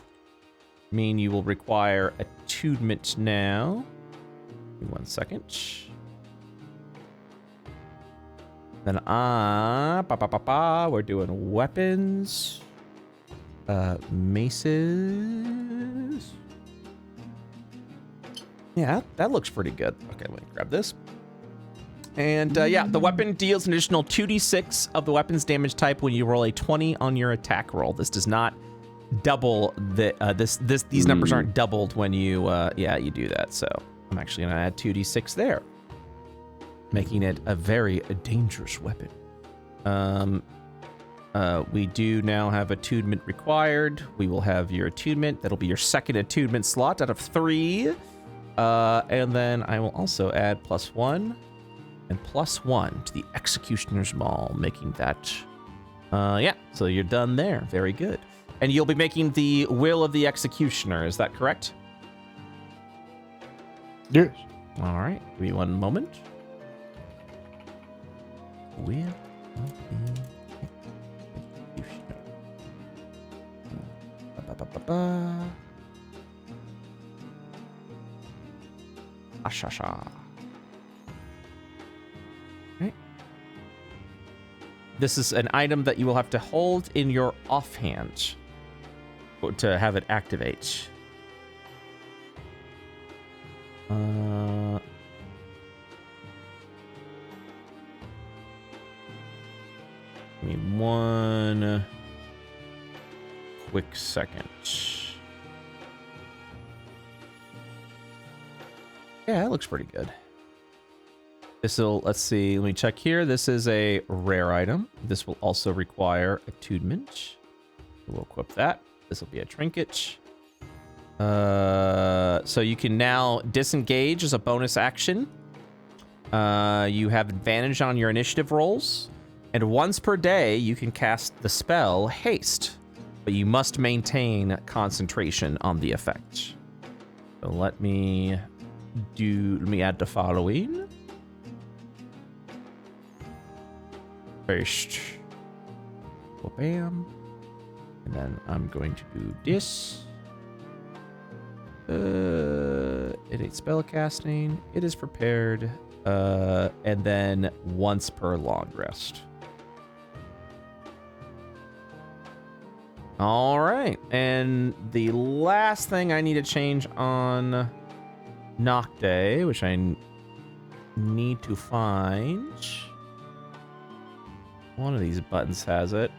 mean you will require attunement now. Give me 1 second. Then we're doing weapons, maces. Yeah, that looks pretty good. Okay, let me grab this. And yeah, the weapon deals an additional 2d6 of the weapon's damage type when you roll a 20 on your attack roll. This does not double the these numbers aren't doubled when you you do that. So I'm actually gonna add 2d6 there, making it a very dangerous weapon. We do now have attunement required. We will have your attunement. That'll be your second attunement slot out of 3. And then I will also add +1. and +1 to the Executioner's Maul, making that... yeah, so you're done there. Very good. And you'll be making the Will of the Executioner, is that correct? Yes. All right, give me one moment. Will of the Executioner. Ashasha. Okay. This is an item that you will have to hold in your offhand to have it activate. Give me one quick second. Yeah, that looks pretty good. Let's see, let me check here. This is a rare item. This will also require attunement. We'll equip that. This will be a trinket. So you can now disengage as a bonus action. You have advantage on your initiative rolls. And once per day, you can cast the spell Haste. But you must maintain concentration on the effect. So let me add the following. First, bam. And then I'm going to do this. It ain't spell casting. It is prepared. And then once per long rest. All right. And the last thing I need to change on Nocte, which I need to find. One of these buttons has it.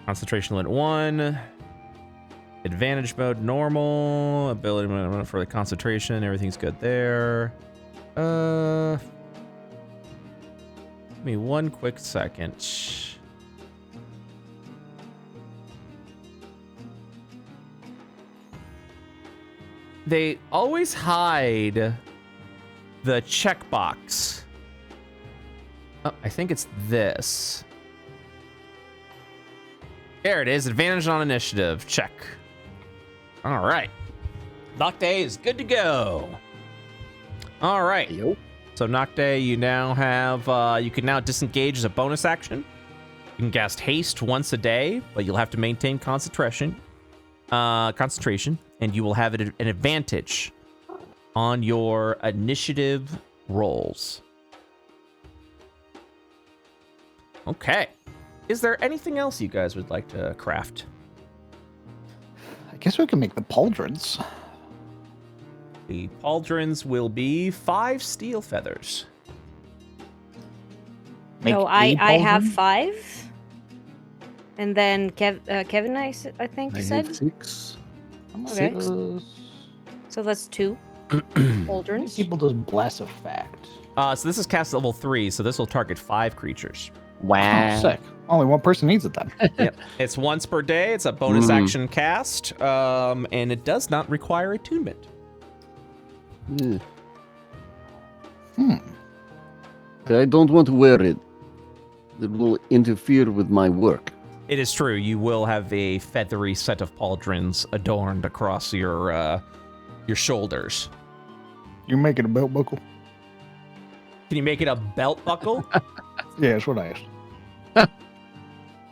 Concentration limit 1. Advantage mode normal. Ability mode for the concentration. Everything's good there. Give me one quick second. They always hide the checkbox. Oh, I think it's this. There it is. Advantage on initiative. Check. All right. Nocte is good to go. All right. Yo. So Nocte, you now have, you can now disengage as a bonus action. You can cast haste once a day, but you'll have to maintain concentration, and you will have an advantage on your initiative rolls. Okay. Is there anything else you guys would like to craft? I guess we can make the pauldrons. The pauldrons will be 5 steel feathers. Make So a I have pauldron? 5. And then Kevin, I think I said. have 6. Okay. 6. So that's 2 How many pauldrons. people does Blast of Fact? So this is cast level 3, so this will target 5 creatures. Wow. Oh, sick. Only one person needs it then. Yep. It's once per day. It's a bonus action cast, and it does not require attunement. Yeah. Hmm. I don't want to wear it. It will interfere with my work. It is true. You will have a feathery set of pauldrons adorned across your shoulders. You make it a belt buckle? Can you make it a belt buckle? Yeah, that's what I asked.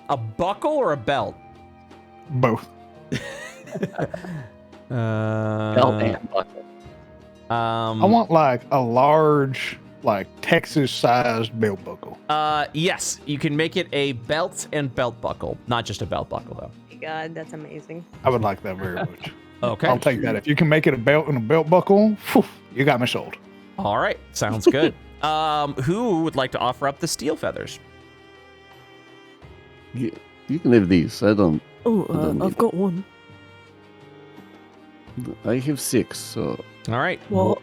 A buckle or a belt? Both. Belt and buckle. I want like a large, like Texas-sized belt buckle. Yes, you can make it a belt and belt buckle, not just a belt buckle though. Oh my God, that's amazing. I would like that very much. Okay. I'll take that. If you can make it a belt and a belt buckle, phew, you got me sold. All right, sounds good. Who would like to offer up the steel feathers? You can have these. I don't Oh, I've got one. I have 6, so All right. Well,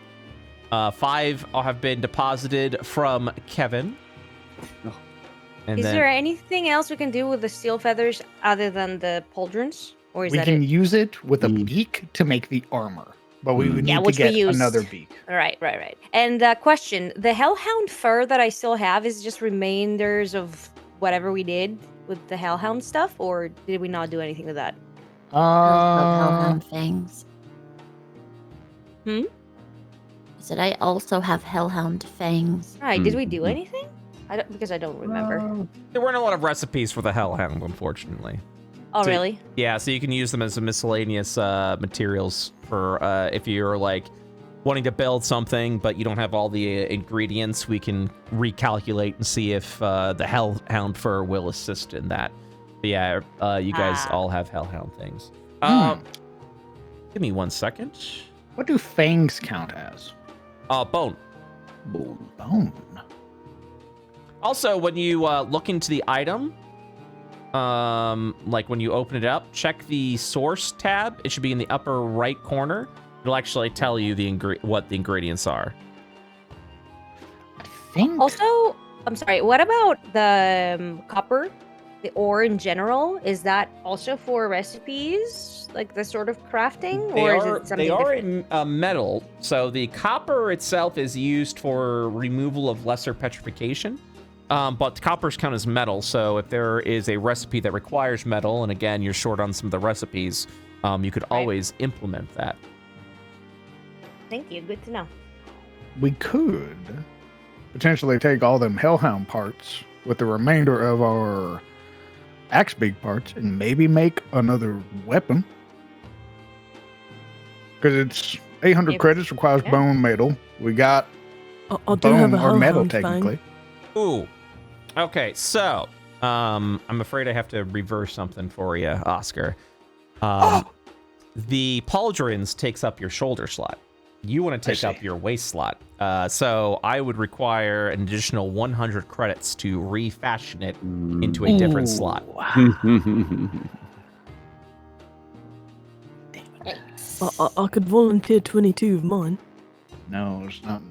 5 have been deposited from Kevin. Oh. And Is then there anything else we can do with the steel feathers other than the pauldrons? Or is We that can it? use it with a Mm. beak to make the armor. but we would Yeah, need to which we get use. another beak. Right. And question: the hellhound fur that I still have is just remainders of whatever we did with the hellhound stuff, or did we not do anything with that? Hellhound fangs. Hmm? I said I also have hellhound fangs. All right. Did we do Mhm. anything? Because I don't remember. There weren't a lot of recipes for the hellhound, unfortunately. Oh, so- really? Yeah, so you can use them as miscellaneous materials for if you're like wanting to build something, but you don't have all the ingredients. We can recalculate and see if the hellhound fur will assist in that. But yeah, you guys all have hellhound things. Give me 1 second. What do fangs count as? Bone. Bone. Also, when you look into the item, like when you open it up, check the source tab. It should be in the upper right corner. It'll actually tell you what the ingredients are. I think. Also, I'm sorry. What about the copper, the ore in general? Is that also for recipes, like the sort of crafting, or is it something different? They are metal, so the copper itself is used for removal of lesser petrification. But coppers count as metal, so if there is a recipe that requires metal, and again, you're short on some of the recipes, you could always implement that. Thank you. Good to know. We could potentially take all them hellhound parts with the remainder of our axe beak parts and maybe make another weapon. Because it's 800 Yeah. credits, requires Yeah. bone metal. We got I do have bone a or metal hellhound fang. technically. Ooh. Okay, so I'm afraid I have to reverse something for you, Oscar. The pauldrons takes up your shoulder slot. You want to take up your waist slot. So I would require an additional 100 credits to refashion it into a different slot. I could volunteer 22 of mine. No, it's not.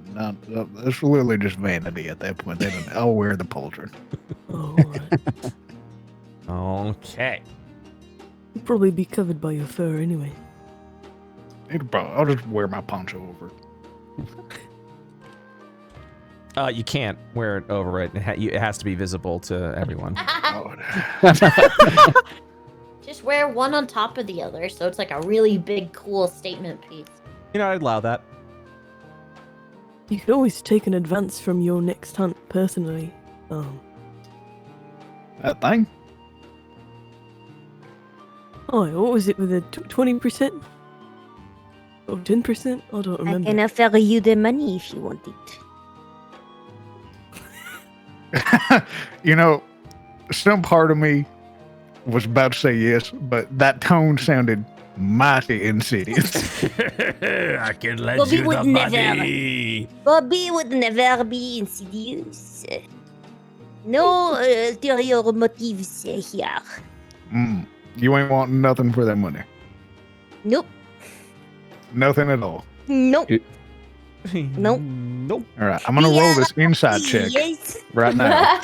It's literally just vanity at that point. They don't. I'll wear the pauldron. Oh, alright. Okay. You'll probably be covered by your fur anyway. I'll just wear my poncho over it. You can't wear it over it. It has to be visible to everyone. Just wear one on top of the other, so it's like a really big, cool statement piece. You know, I'd allow that. You could always take an advance from your next hunt personally. That thing. Oh, what was it with the 20%? Or 10%? I don't I remember. can offer you the money if you want it. You know, some part of me was about to say yes, but that tone sounded mighty insidious. I can let Bobby you would the money. Bobby would never be insidious. No ulterior motives here. You ain't wanting nothing for that money. Nope. Nothing at all. Nope. Nope. Nope. All right, I'm gonna roll this inside check Yes. right now.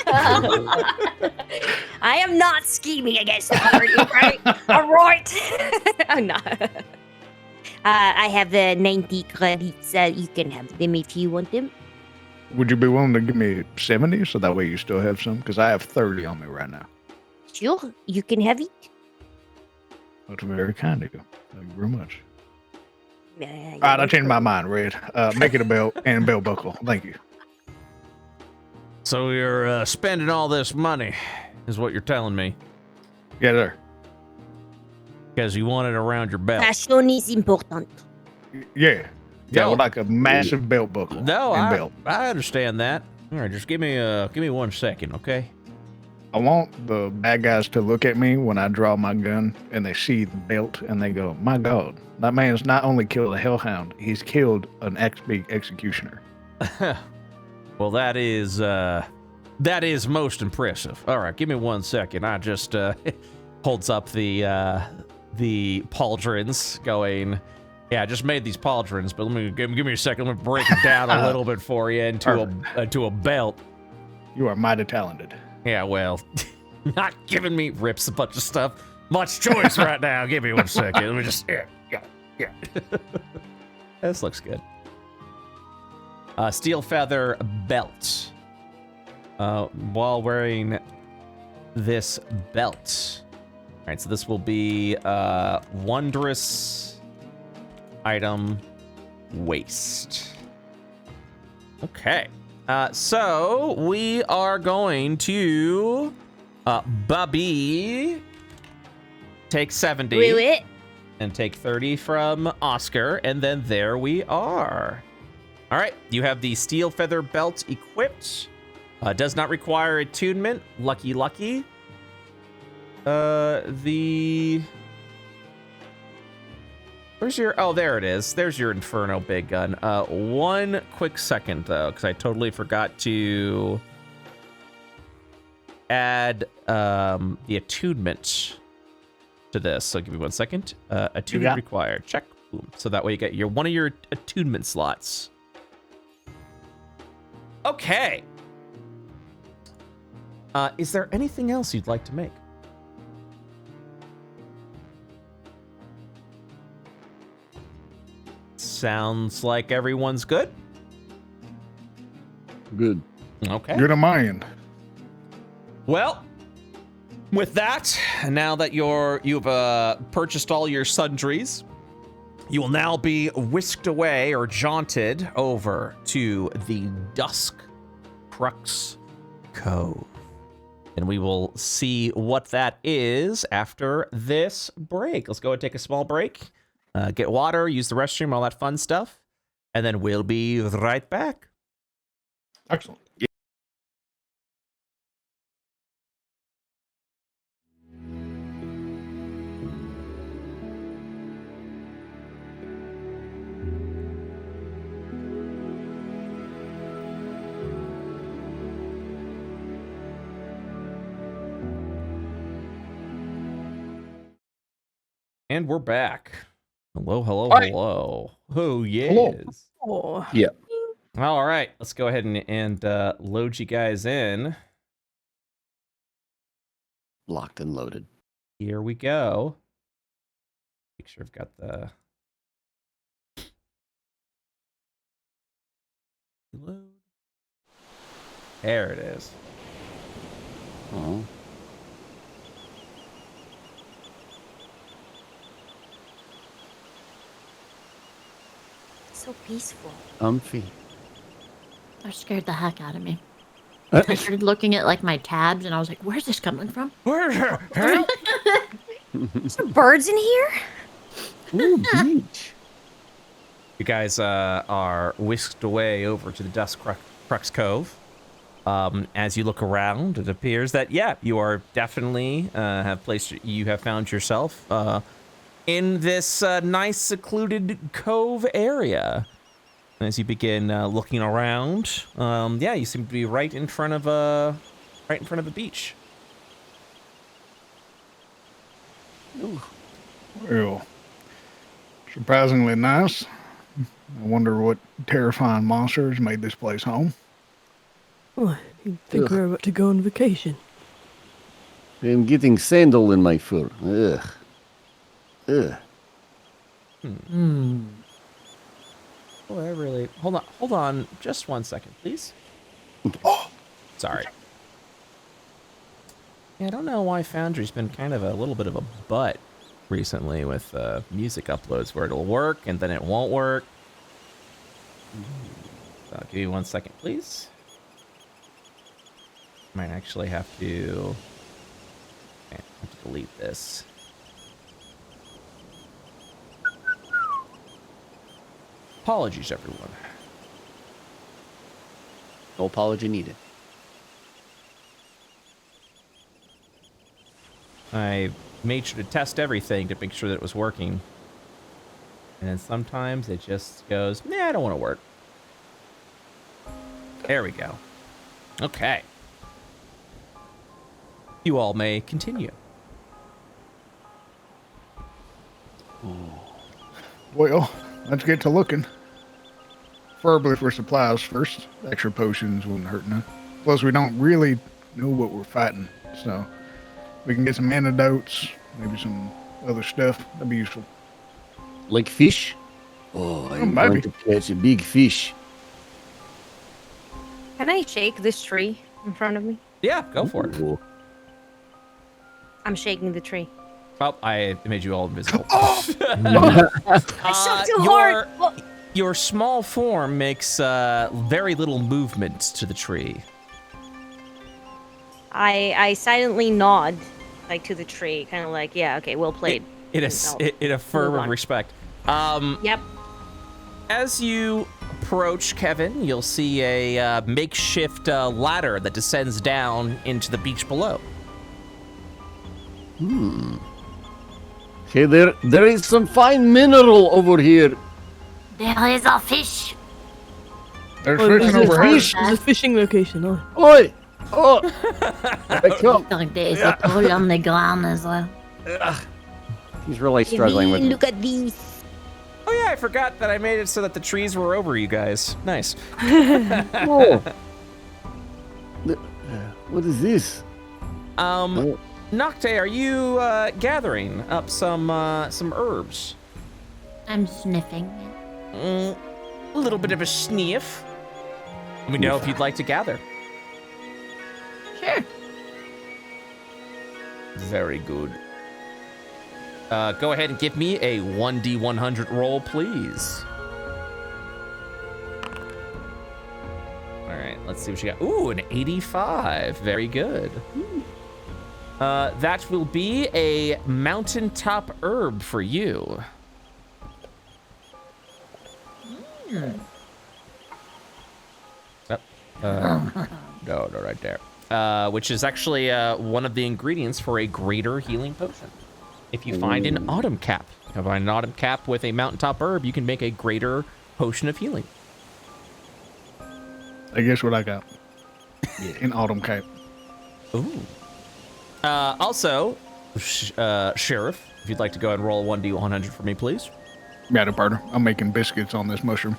I am not scheming against the party, right? All right. I'm not. I have 90 credits. You can have them if you want them. Would you be willing to give me 70 so that way you still have some? Because I have 30 on me right now. Sure, you can have it. That's very kind of you. Thank you very much. All All right, I changed my mind, Red. Make it a belt and belt buckle. Thank you. So you're spending all this money, is what you're telling me, Yeah, there. because you want it around your belt. Fashion is important. Yeah. Yeah, No. with like a massive belt buckle. No, and I belt. understand that. All right, just give me 1 second, okay? I want the bad guys to look at me when I draw my gun and they see the belt and they go, my God, that man's not only killed a hellhound, he's killed an ex-big executioner. Well, that is most impressive. All right, give me 1 second. I just holds up the pauldrons, going, yeah, I just made these pauldrons, but give me a second. Let me break it down a little bit for you into a belt. You are mighty talented. Yeah, well, not giving me rips a bunch of stuff. Much choice right now. Give me 1 second. Let me just yeah. This looks good. Steel feather belt. While wearing this belt. All right, so this will be wondrous item waist. Okay. So we are going to Bubby take 70 Do it. and take 30 from Oscar, and then there we are. All right, you have the steel feather belt equipped. Does not require attunement. Lucky, lucky. Where's your... Oh, there it is. There's your Inferno big gun. One quick second, though, because I totally forgot to add the attunement to this. So give me 1 second. Attunement required. Check. Boom. So that way you get your one of your attunement slots. Okay. Is there anything else you'd like to make? Sounds like everyone's good. Good. Okay. Good on my end. Well, with that, now that you've purchased all your sundries, you will now be whisked away or jaunted over to the Dusk Crux Cove. And we will see what that is after this break. Let's go and take a small break. Get water, use the restroom, all that fun stuff. And then we'll be right back. Excellent. And we're back. Hello, hello, Hi. hello. Oh, yes. Hello. Oh. Yeah. All right, let's go ahead and load you guys in. Locked and loaded. Here we go. Make sure I've got the... Load. There it is. Oh. So peaceful. Comfy. That scared the heck out of me. I started looking at like my tabs and I was like, where's this coming from? Some birds in here? Ooh, beach. You guys are whisked away over to the Dusk Crux Cove. As you look around, it appears that, yeah, you are definitely you have found yourself in this nice secluded cove area. As you begin looking around, yeah, you seem to be right in front of a beach. Ooh. Well, surprisingly nice. I wonder what terrifying monsters made this place home. Oh, you think we're about to go on vacation? I'm getting sand all in my fur. Ugh. Ugh. Oh, I really... Hold on just 1 second, please. Oh, Sorry. Yeah, I don't know why Foundry's been kind of a little bit of a butt recently with music uploads where it'll work and then it won't work. So I'll give you 1 second, please. Might actually have to... Okay, I have to delete this. Apologies, everyone. No apology needed. I made sure to test everything to make sure that it was working. And then sometimes it just goes, nah, I don't want to work. There we go. Okay. You all may continue. well, let's get to looking. Preferably for supplies first. Extra potions wouldn't hurt none. Plus, we don't really know what we're fighting, so we can get some antidotes, maybe some other stuff. That'd be useful. Like fish? Oh, I'm maybe. going to catch a big fish. Can I shake this tree in front of me? Yeah, go for it. Ooh. I'm shaking the tree. Oh, I made you all invisible. I shot too your- hard. Oh, Your small form makes very little movement to the tree. I silently nod, like to the tree, kind of like, yeah, okay, well played. In a firm move of on. respect. Yep. As you approach Kevin, you'll see a makeshift ladder that descends down into the beach below. Okay, there is some fine mineral over here. There is a fish. There's Oh, fishing there's over a here. fish. There's a fishing location. Oh. Oi! Oh! I come. There is a hole on the ground as well. He's really struggling with Kevin, it. look at these. Oh yeah, I forgot that I made it so that the trees were over you guys. Nice. Oh. What is this? Nocte, are you gathering up some herbs? I'm sniffing. A little bit of a sniff. Let me know if you'd like to gather. Sure. Very good. Go ahead and give me a 1d100 roll, please. All right, let's see what you got. Ooh, an 85. Very good. That will be a mountaintop herb for you. No, right there. Which is actually one of the ingredients for a greater healing potion. If you find an autumn cap, combine an autumn cap with a mountaintop herb, you can make a greater potion of healing. Hey, guess what I got? An autumn cape. Ooh. Also, Sheriff, if you'd like to go ahead and roll a 1d100 for me, please. Got it, partner. I'm making biscuits on this mushroom.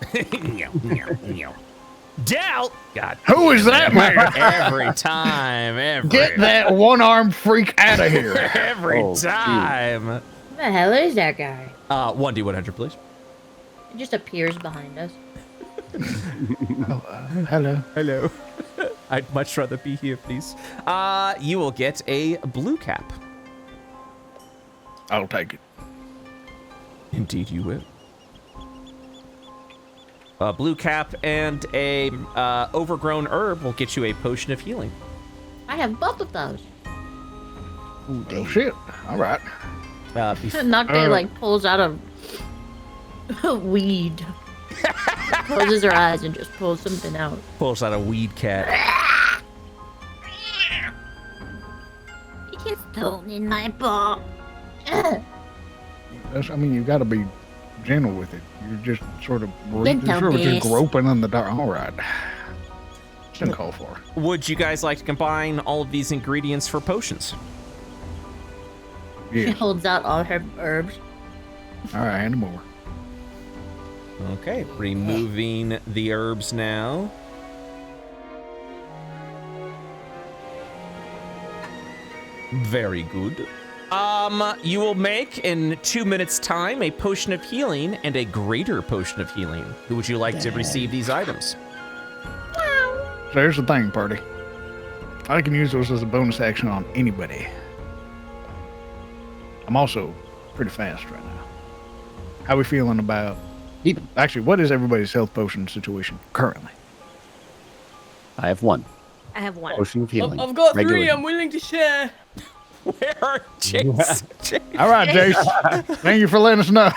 Doubt. God. Who is that man? Every time. Get that one-armed freak out of here. Every Oh, shoot. time. Who the hell is that guy? 1d100, please. It just appears behind us. Hello. Hello. I'd much rather be here, please. You will get a blue cap. I'll take it. Indeed, you will. A blue cap and a overgrown herb will get you a potion of healing. I have both of those. Oh, shit. All right. Nocte like pulls out a weed. Closes her eyes and just pulls something out. Pulls out a weed cat. It's thorn in my paw. I mean, you got to be gentle with it. You're just sort of Gentle, just yes. groping in the dark. All right. It's uncalled for. Would you guys like to combine all of these ingredients for potions? She Yeah. holds out all her herbs. All right, and more. Okay, removing the herbs now. Very good. You will make in 2 minutes' time a potion of healing and a greater potion of healing. Who would you like to receive these items? So here's the thing, party. I can use those as a bonus action on anybody. I'm also pretty fast right now. How we feeling about... Actually, what is everybody's health potion situation currently? I have one. I have one. Potion of healing. I've got Regular. 3. I'm willing to share. Where are Jace? All right, Jace. Thank you for letting us know.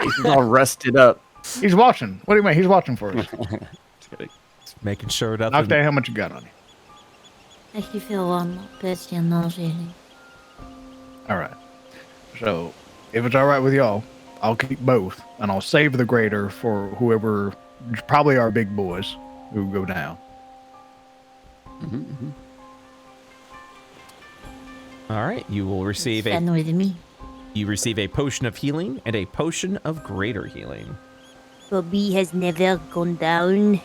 He's all rusted up. He's watching. What do you mean? He's watching for us. Making sure nothing. Knock down how much you got on you. If you feel one more person, no really. All right. So, if it's all right with y'all, I'll keep both, and I'll save the greater for whoever, probably our big boys, who go down. All right, you will receive Stand with me. you receive a potion of healing and a potion of greater healing. Bobby has never gone down.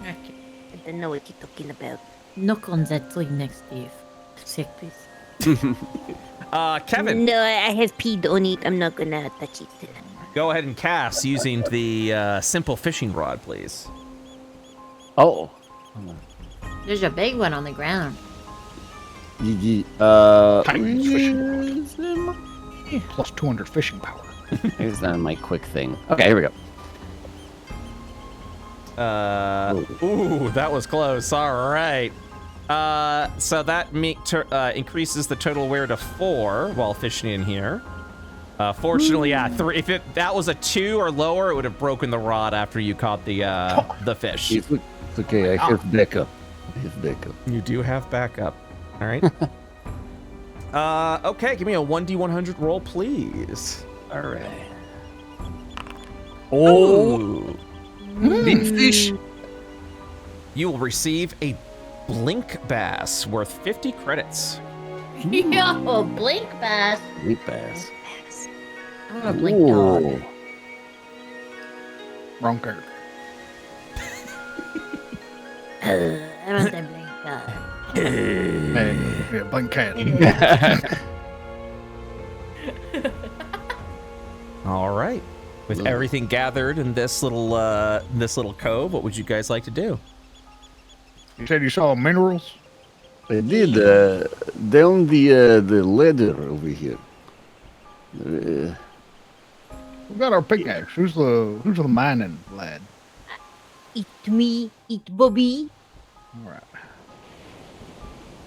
Okay. I don't know what you're talking about. Knock on that tree next to you. Sick piece. Kevin. No, I have peed on it. I'm not gonna touch it. Go ahead and cast using the simple fishing rod, please. Oh. There's a big one on the ground. Tiny fishing rod. Plus 200 fishing power. Here's that my quick thing. Okay, here we go. Ooh, that was close. All right. So that increases the total wear to 4 while fishing in here. Fortunately, yeah, 3. If that was a 2 or lower, it would have broken the rod after you caught the fish. It's okay, I have backup. You do have backup. All right. Okay, give me a 1d100 roll, please. All right. Oh. Big fish. You will receive a blink bass worth 50 credits. Yo, blink bass. Blink bass. I want a blink dog. Ooh. Wrong card. I want that blink dog. Hey, yeah, blink cat. All right. With everything gathered in this little cove, what would you guys like to do? You said you saw minerals? I did down the ladder over here. We got our pickaxe. Who's the mining lad? It me, it Bobby. All right.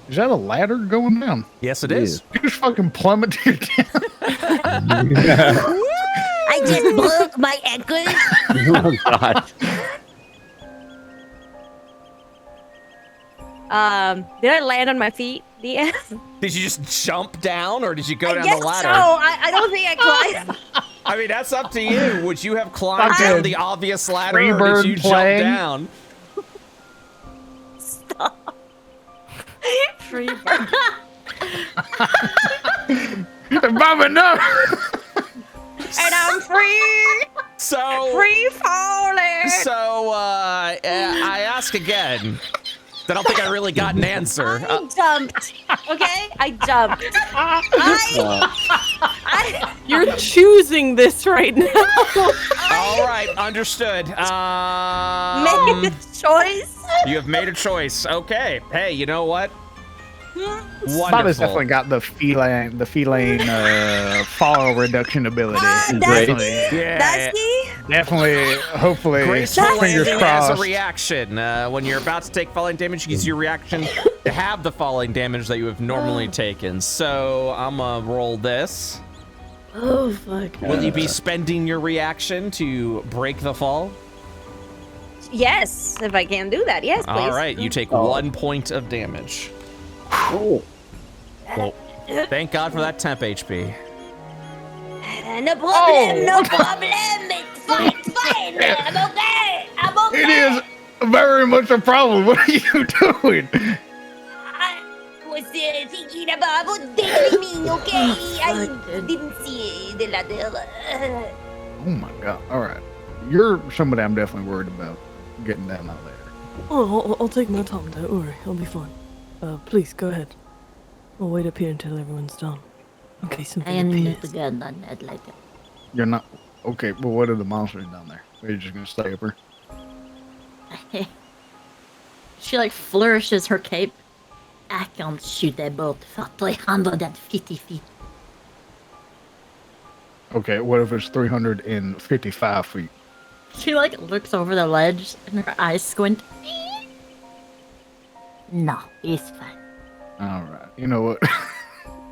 Is that a ladder going down? Yes, it is. You just fucking plummeted down. I just broke my ankle. Oh God. Did I land on my feet? DM? Did you just jump down, or did you go I down guess the ladder? so. I don't think I climbed. I mean, that's up to you. Would you have climbed Fucking down the obvious ladder, or did Freebird you playing? jump down? Stop. Free bird. Bobby, no! And I'm free. So, Free falling. so I ask again. I don't think I really got an answer. I jumped. Okay? I jumped. You're choosing this right now. All right, understood. Made a choice. You have made a choice. Okay. Hey, you know what? Bobby's Wonderful. definitely got the feline fall reduction ability. Dusty. Yeah. Dusty. Definitely, hopefully, Graceful fingers landing as a crossed. reaction. When you're about to take falling damage, you use your reaction to have the falling damage that you have normally taken. So I'm gonna roll this. Oh, fuck. Will you be spending your reaction to break the fall? Yes, if I can do that. Yes, please. All right, you take 1 point of damage. Oh. Well, thank God for that temp HP. No problem. No problem. It's fine. It's fine. I'm okay. I'm okay. It is very much a problem. What are you doing? I was thinking about daydreaming, okay? I didn't see the ladder. Oh my god! All right, you're somebody I'm definitely worried about getting down out there. Oh, I'll take my time. Don't worry, I'll be fine. Please go ahead. I'll wait up here until everyone's done. Okay, I something am appears. not good on that later. You're not okay. Well, what are the monsters down there? Are you just gonna stay up here? She like flourishes her cape. I can shoot a boat for 350 feet. Okay, what if it's 355 feet? She like looks over the ledge and her eyes squint. No, it's fine. All right, you know what?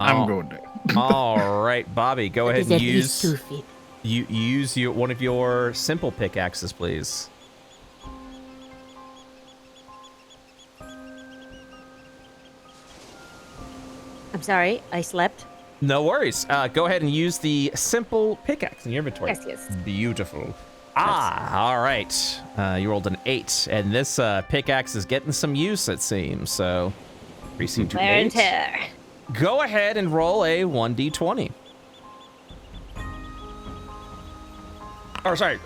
I'm going there. All right, Bobby, go ahead It's and at least use 2 feet. use one of your simple pickaxes, please. I'm sorry, I slept. No worries. Go ahead and use the simple pickaxe in your inventory. Yes. Beautiful. All right. You rolled an 8, and this pickaxe is getting some use, it seems. So, increasing to Wear and 8. tear. Go ahead and roll a 1d20. Or sorry,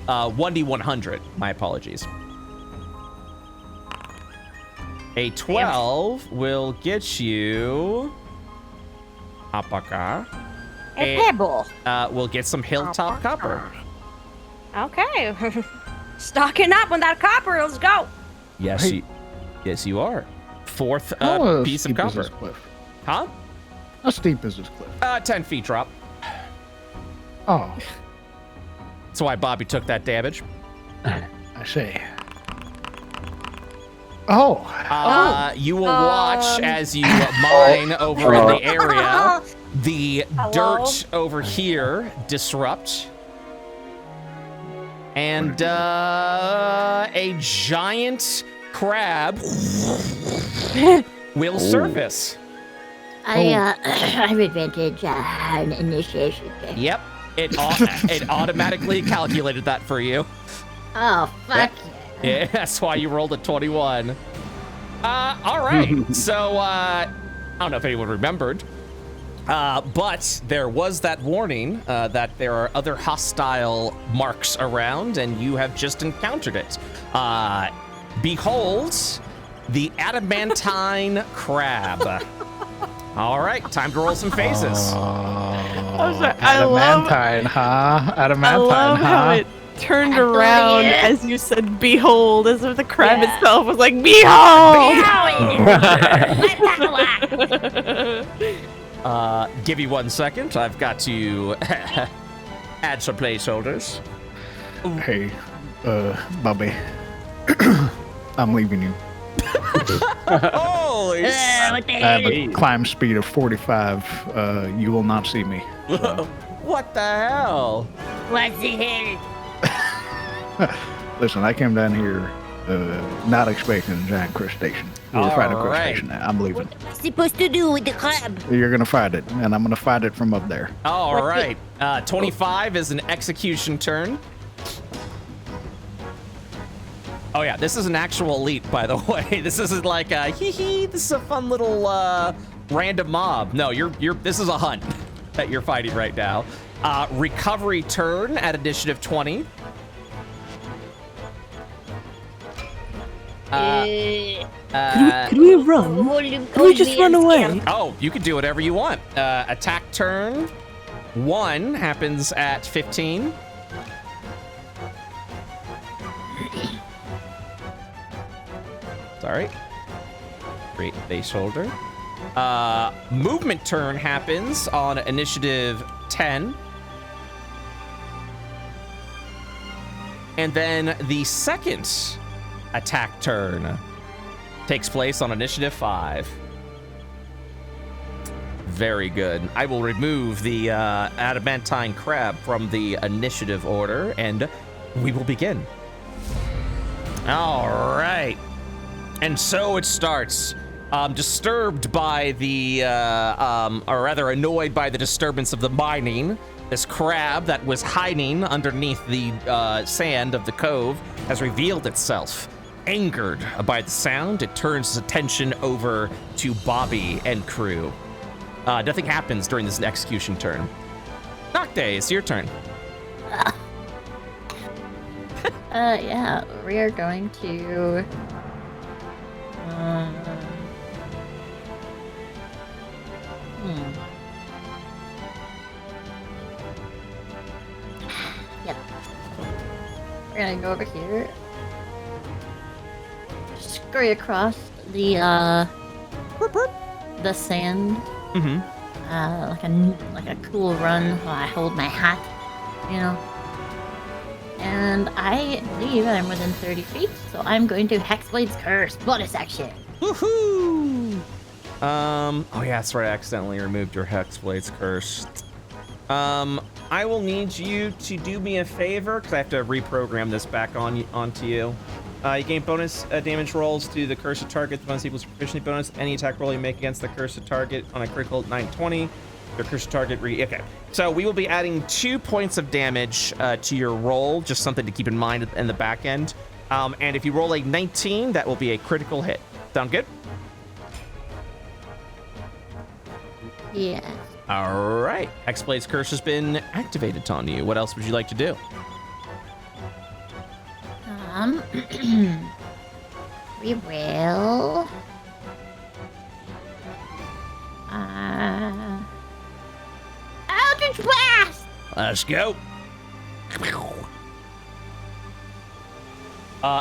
1d100. My apologies. A 12 will get you... Apaka. A pebble. We'll get some hilltop copper. Okay. Stocking up on that copper. Let's go. Yes, Hey. yes, you are. Fourth How piece of steep is copper. this cliff? Huh? How steep is this cliff? 10 feet drop. Oh, That's why Bobby took that damage. I see. Oh, You will watch as you mine over in the area. The Hello? dirt over here disrupt. And a giant crab will surface. I have advantage on initiation check. Yep. It automatically calculated that for you. Oh, fuck Yeah, that's why you rolled a 21. All right. So, I don't know if anyone remembered, but there was that warning that there are other hostile marks around, and you have just encountered it. Behold, the Adamantine Crab. All right, time to roll some faces. I love Adamantine, huh? Adamantine, I love how huh? it turned I believe around it. as you said behold, as if the crab itself was like, behold! Give me 1 second. I've got to add some placeholders. Hey, Bobby, I'm leaving you. Holy What the I have hell? a climb speed of 45. You will not see me. What the hell? What the hell? Listen, I came down here not expecting a giant crustacean. We're fighting a All right. crustacean now. I'm leaving. What's supposed to do with the crab? You're gonna fight it, and I'm gonna fight it from up there. All What's right. 25 is an execution turn. Oh yeah, this is an actual elite, by the way. This isn't like a hee. This is a fun little random mob. No, this is a hunt that you're fighting right now. Recovery turn at initiative 20. Could we run? Can we just run away? Oh, you can do whatever you want. Attack turn 1 happens at 15. Sorry. Great placeholder. Movement turn happens on initiative 10. And then the second attack turn takes place on initiative 5. Very good. I will remove the Adamantine Crab from the initiative order, and we will begin. All right. And so it starts. Disturbed by the, or rather annoyed by the disturbance of the mining, this crab that was hiding underneath the sand of the cove has revealed itself. Angered by the sound, it turns its attention over to Bobby and crew. Nothing happens during this execution turn. Nocte, it's your turn. Yeah, we are going to. Yeah. We're gonna go over here. Scurry across the sand. Mm-hmm. Like a cool run while I hold my hat, you know. And I believe I'm within 30 feet, so I'm going to Hexblade's Curse bonus action. Woohoo! Oh yeah, that's right. I accidentally removed your Hexblade's Curse. I will need you to do me a favor because I have to reprogram this back onto you. You gain bonus damage rolls to the cursed target. The bonus equals proficiency bonus. Any attack roll you make against the cursed target on a critical 920. Your cursed target okay. So we will be adding 2 points of damage to your roll, just something to keep in mind in the back end. And if you roll a 19, that will be a critical hit. Sound good? Yeah. All right. Hexblade's Curse has been activated on you. What else would you like to do? We will. Eldritch Eldritch Blast! Let's go.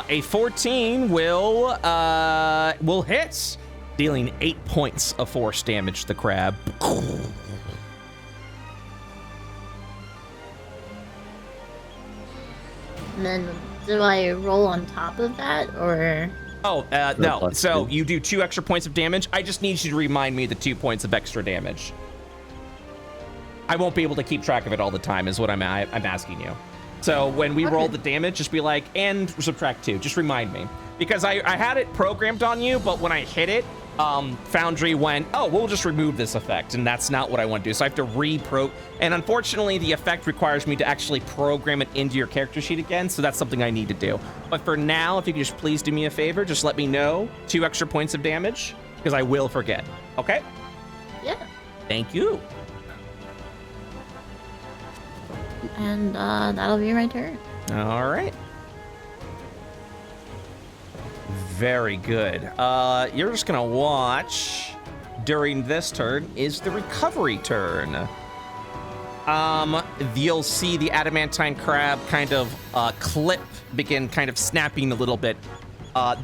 A 14 will hit, dealing 8 points of force damage to the crab. And then do I roll on top of that, or? Oh, no. So you do 2 extra points of damage. I just need you to remind me the 2 points of extra damage. I won't be able to keep track of it all the time, is what I'm asking you. So when we roll the damage, just be like, and subtract 2. Just remind me. Because I had it programmed on you, but when I hit it, Foundry went, oh, we'll just remove this effect, and that's not what I want to do. So I have to and unfortunately, the effect requires me to actually program it into your character sheet again, so that's something I need to do. But for now, if you could just please do me a favor, just let me know 2 extra points of damage, because I will forget. Okay? Yeah. Thank you. And that'll be my turn. All right. Very good. You're just gonna watch during this turn is the recovery turn. You'll see the Adamantine Crab kind of clip begin kind of snapping a little bit.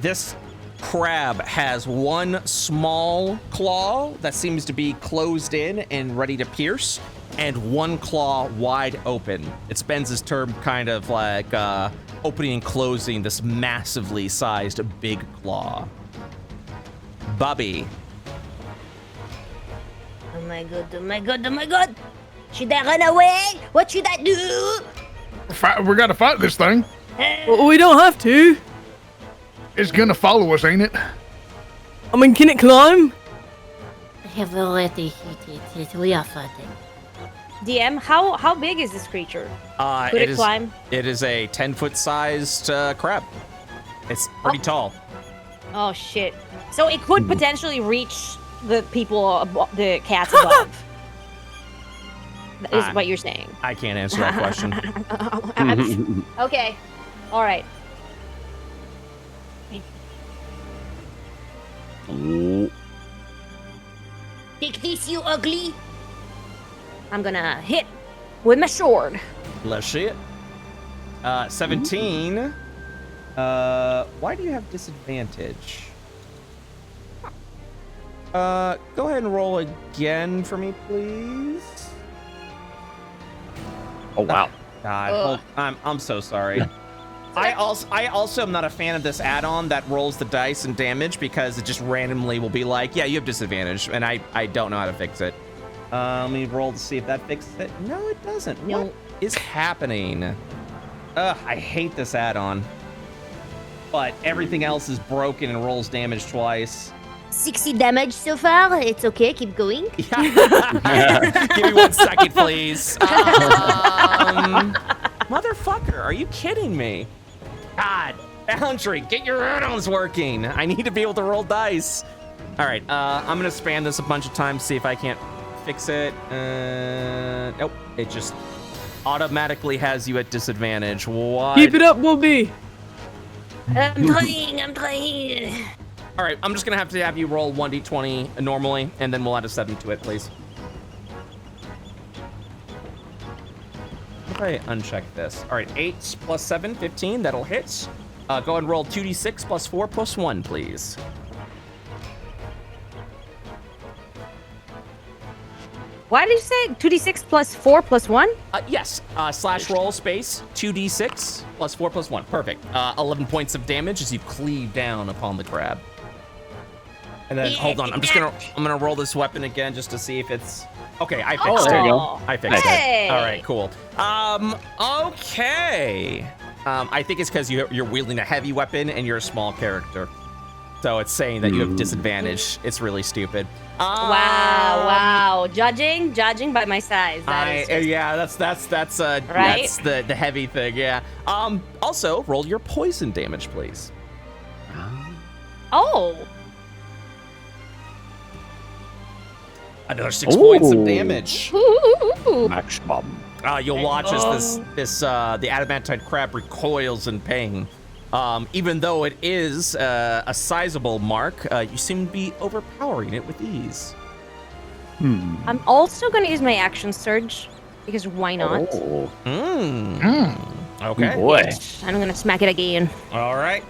This crab has one small claw that seems to be closed in and ready to pierce, and one claw wide open. It spends his turn kind of like opening and closing this massively sized big claw. Bobby. Oh my god, oh my god, oh my god! Should I run away? What should I do? We gotta fight this thing. Well, we don't have to. It's gonna follow us, ain't it? I mean, can it climb? DM, how big is this creature? Could it climb? It is a 10-foot sized crab. It's pretty tall. Oh shit! So it could potentially reach the people, the cats above. Is what you're saying? I can't answer that question. Okay. All right. Take this, you ugly! I'm gonna hit with my sword. Let's see it. 17. Why do you have disadvantage? Go ahead and roll again for me, please. Oh wow. God, I'm so sorry. I also am not a fan of this add-on that rolls the dice and damage, because it just randomly will be like, yeah, you have disadvantage, and I don't know how to fix it. Let me roll to see if that fixes it. No, it doesn't. No. What is happening? I hate this add-on. But everything else is broken and rolls damage twice. 60 damage so far. It's okay. Keep going. Yeah. Give me 1 second, please. Motherfucker, are you kidding me? God, Boundary, get your add-ons working. I need to be able to roll dice. All right, I'm gonna spam this a bunch of times, see if I can't fix it. Nope, it just automatically has you at disadvantage. Why? Keep it up, Bobby. I'm trying. All right, I'm just gonna have to have you roll 1d20 normally, and then we'll add a 7 to it, please. If I uncheck this. All right, 8 plus 7, 15, that'll hit. Go ahead and roll 2d6 plus 4 plus 1, please. Why did you say 2d6 plus 4 plus 1? Yes, slash roll space 2d6 plus 4 plus 1. Perfect. 11 points of damage as you cleave down upon the crab. And then hold on, I'm gonna roll this weapon again just to see if it's okay. I fixed there it. you go. I fixed Hey. it. All right, cool. Okay. I think it's because you're wielding a heavy weapon and you're a small character, so it's saying that you have disadvantage. It's really stupid. Wow. Judging by my size. Yeah, that's Right? that's the heavy thing. Yeah. Also, roll your poison damage, please. Oh. Another 6 points of damage. Ooh. Max bomb. You'll watch as the Adamantine Crab recoils in pain. Even though it is a sizable mark, you seem to be overpowering it with ease. I'm also gonna use my action surge Because why not? Oh. Okay. Boy. I'm gonna smack it again. All right.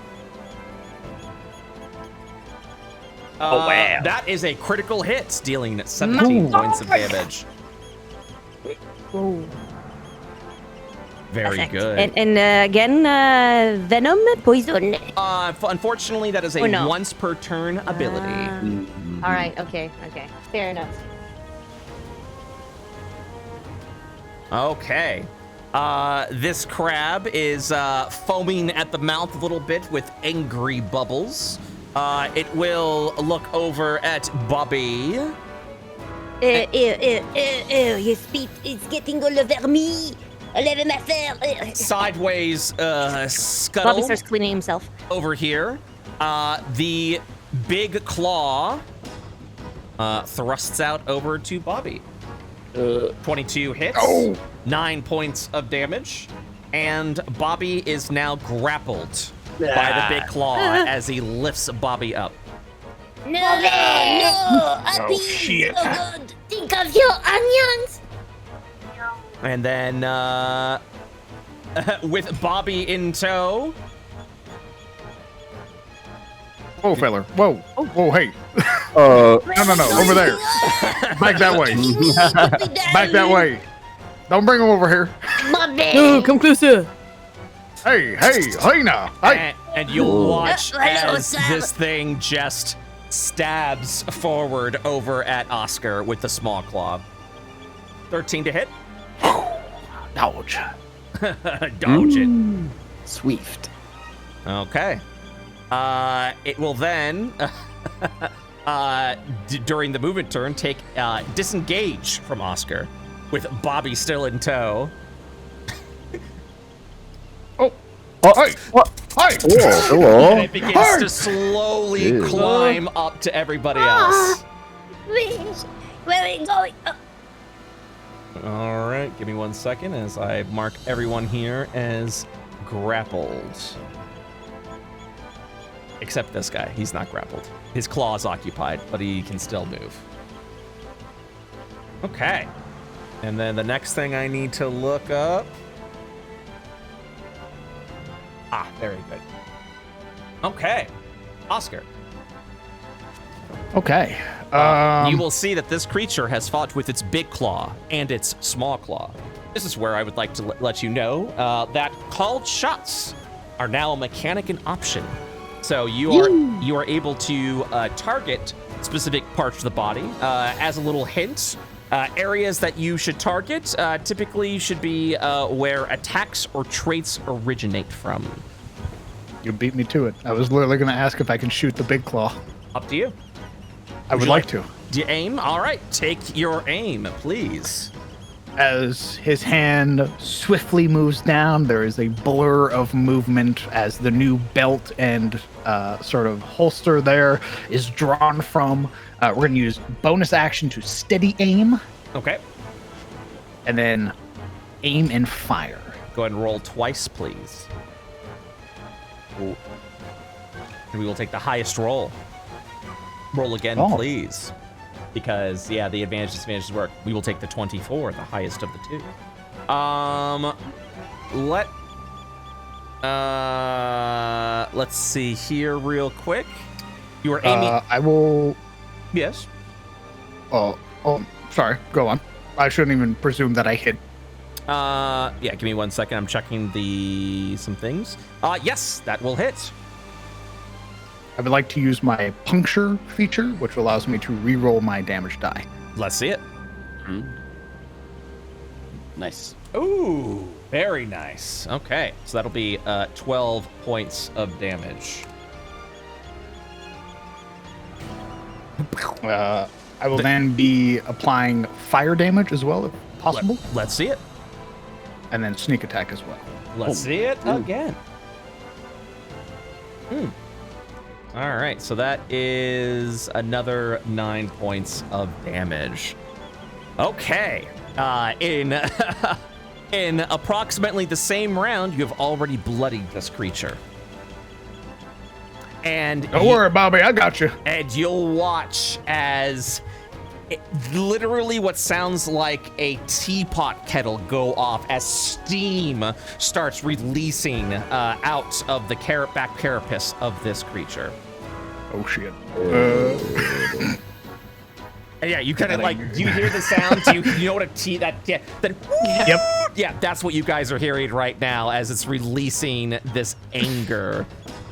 Oh, wow. That is a critical hit, dealing 17 points of damage. Oh. Very Perfect. good. And again, venom, poison. Unfortunately, that is a no. once per turn ability. Mhm. All right. Okay. Fair enough. Okay. This crab is foaming at the mouth a little bit with angry bubbles. It will look over at Bobby. Your spit is getting all over me. All over my fur. Sideways Bobby scuttle starts cleaning himself. over here. The big claw thrusts out over to Bobby. 22 hits, 9 points of damage, and Bobby is now grappled by the big claw as he lifts Bobby up. No, Abby, shit. so good. Think of your onions. And then, with Bobby in tow, Whoa, feller. Whoa. Whoa, hey. Uh, No, over there. Back that way. Back that way. Don't bring him over here. No, come closer. Hey now. Hey. and you'll watch hello, as Sam. this thing just stabs forward over at Oscar with the small claw. 13 to hit. Dodge. Dodge it. Swift. Okay. It will then, during the movement turn, take disengage from Oscar, with Bobby still in tow. Hey. Hey. Hello. And it begins to slowly Ew. climb up to everybody else. Please, where are we going? All right, give me 1 second as I mark everyone here as grappled. Except this guy, he's not grappled. His claw's occupied, but he can still move. Okay. And then the next thing I need to look up. Very good. Okay. Oscar. Okay. You will see that this creature has fought with its big claw and its small claw. This is where I would like to let you know that called shots are now a mechanic and option. So you are able to target specific parts of the body. As a little hint, areas that you should target typically should be where attacks or traits originate from. You beat me to it. I was literally going to ask if I can shoot the big claw. Up to you. I would like to. Do you aim? All right, take your aim, please. As his hand swiftly moves down, there is a blur of movement as the new belt and sort of holster there is drawn from. We're going to use bonus action to steady aim, Okay. and then aim and fire. Go ahead and roll twice, please. And we will take the highest roll. Roll again, please. Because, yeah, the advantage disadvantages work. We will take the 24, the highest of the two. Let's see here real quick. You are aiming. I will. Yes. Oh, sorry. Go on. I shouldn't even presume that I hit. Yeah, give me 1 second. I'm checking some things. Yes, that will hit. I would like to use my puncture feature, which allows me to re-roll my damage die. Let's see it. Nice. Ooh, very nice. Okay, so that'll be 12 points of damage. I will then be applying fire damage as well, if possible, Let's see it. and then sneak attack as well. Let's see it again. All right, so that is another 9 points of damage. Okay, in in approximately the same round, you have already bloodied this creature. And Don't worry, Bobby, I got you. And you'll watch as literally what sounds like a teapot kettle go off as steam starts releasing out of the back carapace of this creature. Oh shit. And yeah, you kind of like, do you hear the sound? Do you know what yep. Yeah, that's what you guys are hearing right now as it's releasing this anger.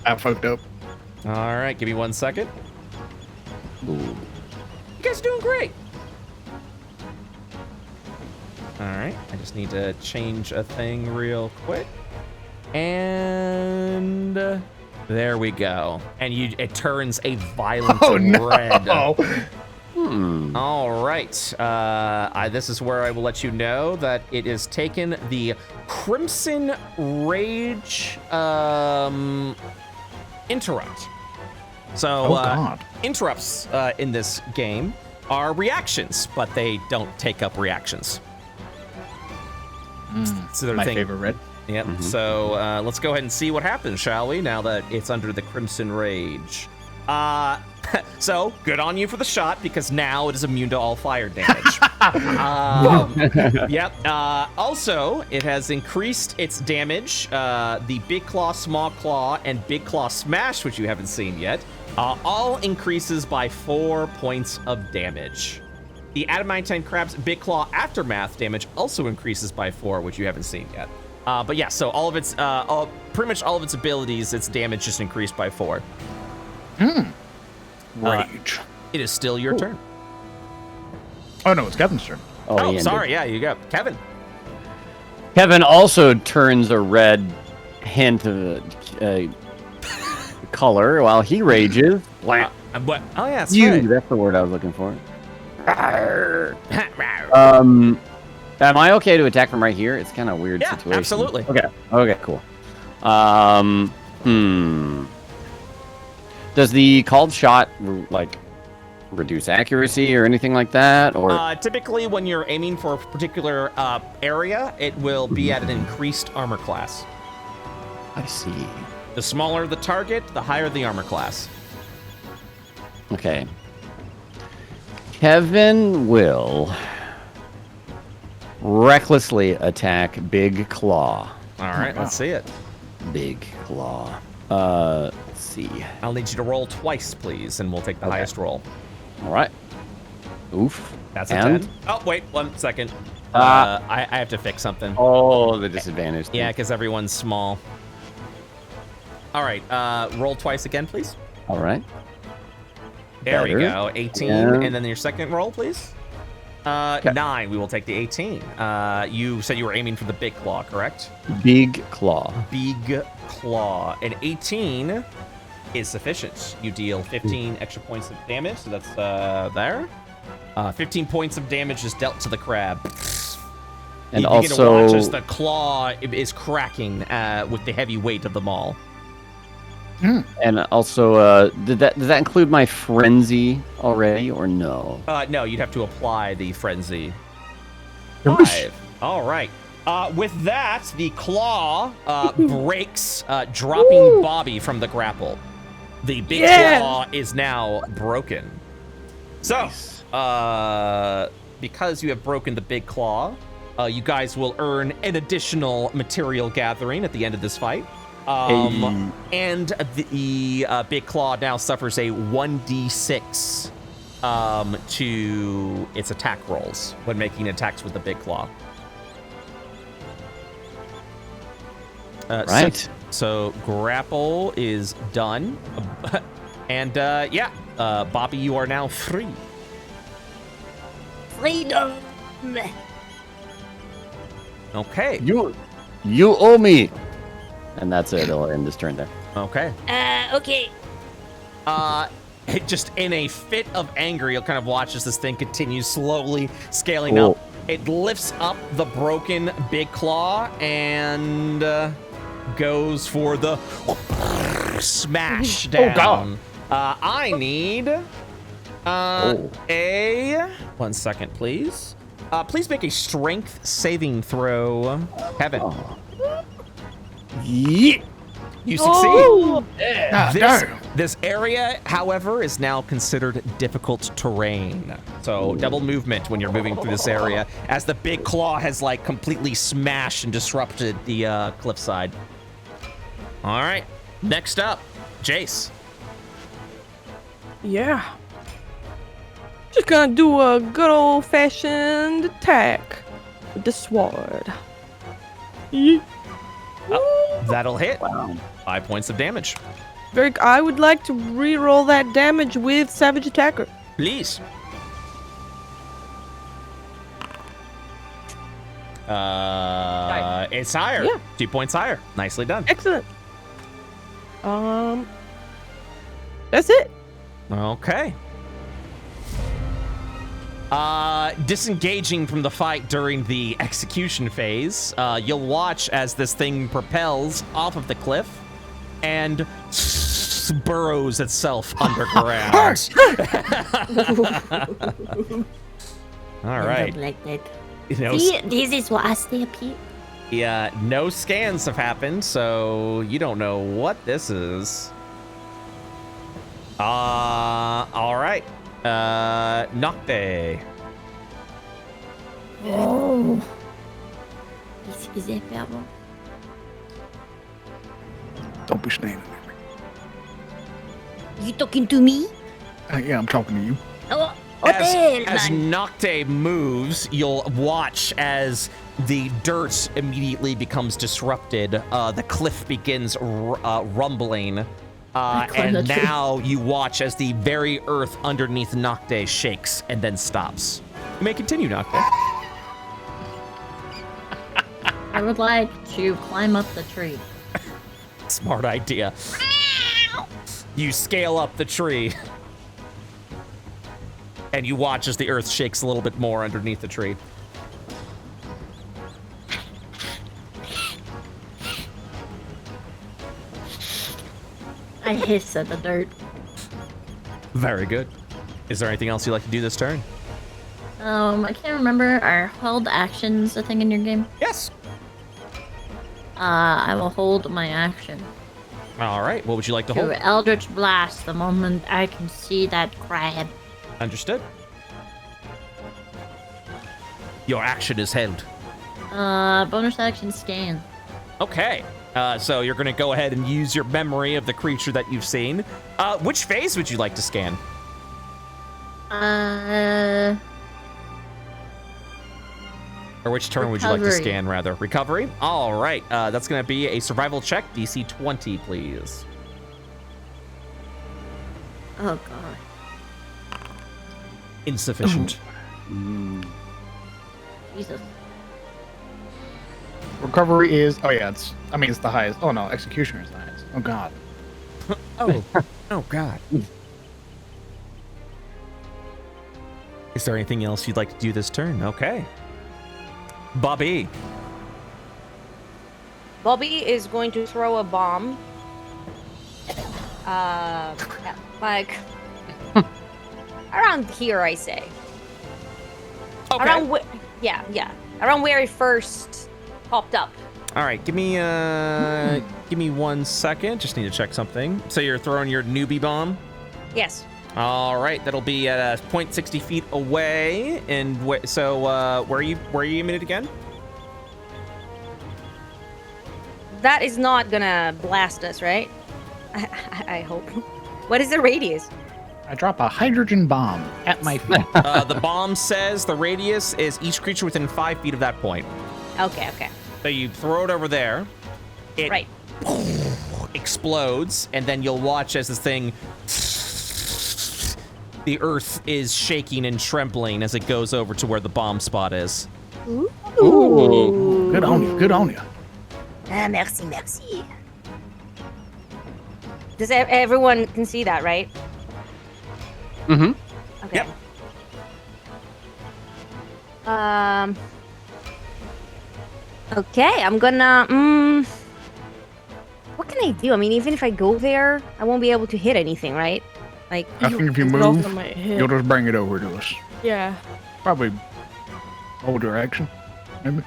I fucked up. All right, give me 1 second. Ooh. You guys are doing great. All right, I just need to change a thing real quick. And there we go. And it turns a violent red. All right. This is where I will let you know that it is taken the Crimson Rage interrupt. So interrupts in this game are reactions, but they don't take up reactions. So My favorite red. Yep. Mm-hmm. So let's go ahead and see what happens, shall we? Now that it's under the Crimson Rage. So good on you for the shot because now it is immune to all fire damage. Yep. Also, it has increased its damage. The Big Claw, Small Claw, and Big Claw Smash, which you haven't seen yet, all increases by 4 points of damage. The Adamantine Crab's Big Claw Aftermath damage also increases by 4, which you haven't seen yet. But yeah, so all of its, pretty much all of its abilities, its damage just increased by 4. Rage. It is still your turn. Oh no, it's Kevin's turn. Oh, sorry. Yeah, you go. Kevin. Kevin also turns a red hint of color while he rages. What? Oh yeah, that's you. right. That's the word I was looking for. Am I okay to attack from right here? It's kind of a weird situation. Absolutely. Okay, cool. Does the called shot like reduce accuracy or anything like that? Or typically, when you're aiming for a particular area, it will be at an increased armor class. I see. The smaller the target, the higher the armor class. Okay. Kevin will recklessly attack Big Claw. All right, let's see it. Big Claw. Let's see. I'll need you to roll twice, please, and we'll take the highest roll. All right. Oof. That's a 10. Oh, wait, 1 second. I have to fix something. Oh, the disadvantage. Yeah, because everyone's small. All right, roll twice again, please. All right. There we go, 18. And then your second roll, please. 9, we will take the 18. You said you were aiming for the Big Claw, correct? Big Claw. Big Claw. An 18 is sufficient. You deal 15 extra points of damage, so that's there. 15 points of damage is dealt to the crab. And you also, begin to watch as the claw is cracking with the heavy weight of the maul. And also, does that include my frenzy already, or no? No, you'd have to apply the frenzy. 5. All right. With that, the claw breaks, dropping Bobby from the grapple. The big claw is now broken. So, because you have broken the big claw, you guys will earn an additional material gathering at the end of this fight. And the big claw now suffers a 1d6 to its attack rolls when making attacks with the big claw. Right. So grapple is done. And Bobby, you are now free. Freedom. Okay. You owe me. And that's it. It'll end this turn there. Okay. Okay. Just in a fit of anger, you'll kind of watch as this thing continues slowly scaling up. It lifts up the broken big claw and goes for the smash down. I need a 1 second, please. Please make a strength saving throw, Kevin. Yeah. You succeed. Oh! God This, damn. this area, however, is now considered difficult terrain. So double movement when you're moving through this area, as the big claw has like completely smashed and disrupted the cliffside. All right, next up, Jace. Yeah. Just gonna do a good old-fashioned attack with the sword. Yeet. That'll hit. 5 points of damage. I would like to re-roll that damage with Savage Attacker. Please. It's higher. Yeah. 2 points higher. Nicely done. Excellent. That's it. Okay. Disengaging from the fight during the execution phase, you'll watch as this thing propels off of the cliff and burrows itself underground. All right. Like that. No, See, this is what I stay up here. yeah, no scans have happened, so you don't know what this is. All right. Nocte. Oh. Is it better? Don't be standing there. You talking to me? Yeah, I'm talking to you. Oh, what the hell, As man? Nocte moves, you'll watch as the dirt immediately becomes disrupted. The cliff begins rumbling. And now you watch as the very earth underneath Nocte shakes and then stops. You may continue, Nocte. I would like to climb up the tree. Smart idea. You scale up the tree. And you watch as the earth shakes a little bit more underneath the tree. I hiss at the dirt. Very good. Is there anything else you'd like to do this turn? I can't remember. Are held actions a thing in your game? Yes. I will hold my action All right. What would you like to hold? to Eldritch Blast the moment I can see that crab. Understood. Your action is held. Bonus action scan. Okay. So you're going to go ahead and use your memory of the creature that you've seen. Which phase would you like to scan? Or which turn would you like to Recovery. scan, rather? Recovery? All right. That's going to be a survival check. DC 20, please. Oh god. Insufficient. Jesus. Recovery is. Oh yeah, it's the highest. Oh no, executioner is the highest. Oh god. Oh. Oh, God. Is there anything else you'd like to do this turn? Okay. Bobby. Bobby is going to throw a bomb. Yeah, like around here, I say. Okay. Around around where it first popped up. All right, give me 1 second. Just need to check something. So you're throwing your newbie bomb. Yes. All right, that'll be at a point 60 feet away. And where are you aiming it again? That is not gonna blast us, right? I hope. What is the radius? I drop a hydrogen bomb at my feet. The bomb says the radius is each creature within 5 feet of that point. Okay. So you throw it over there. It Right. explodes, and then you'll watch as this thing. The earth is shaking and trembling as it goes over to where the bomb spot is. Ooh. Good on you. Good on you. Merci. Does everyone can see that, right? Mm-hmm. Okay. Yep. Okay, I'm gonna. What can I do? I mean, even if I go there, I won't be able to hit anything, right? Like, I think if you It also move, might hit. you'll just bring it over to us. Yeah. Probably hold your action. Maybe.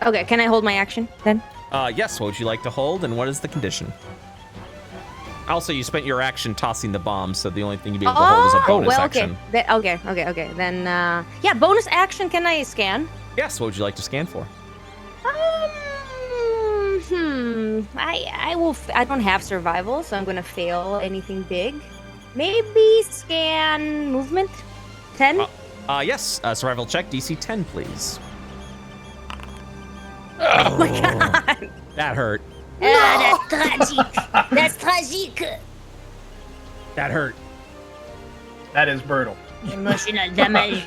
okay, can I hold my action then? Yes, what would you like to hold, and what is the condition? Also, you spent your action tossing the bomb, so the only thing you'd be able to hold is a bonus action. Okay. Then, yeah, bonus action. Can I scan? Yes, what would you like to scan for? I will. I don't have survival, so I'm gonna fail anything big. Maybe scan movement. 10. Yes. Survival check, DC 10, please. Oh my god. That hurt. That's tragic. That's tragic. That hurt. That is brutal. Emotional damage.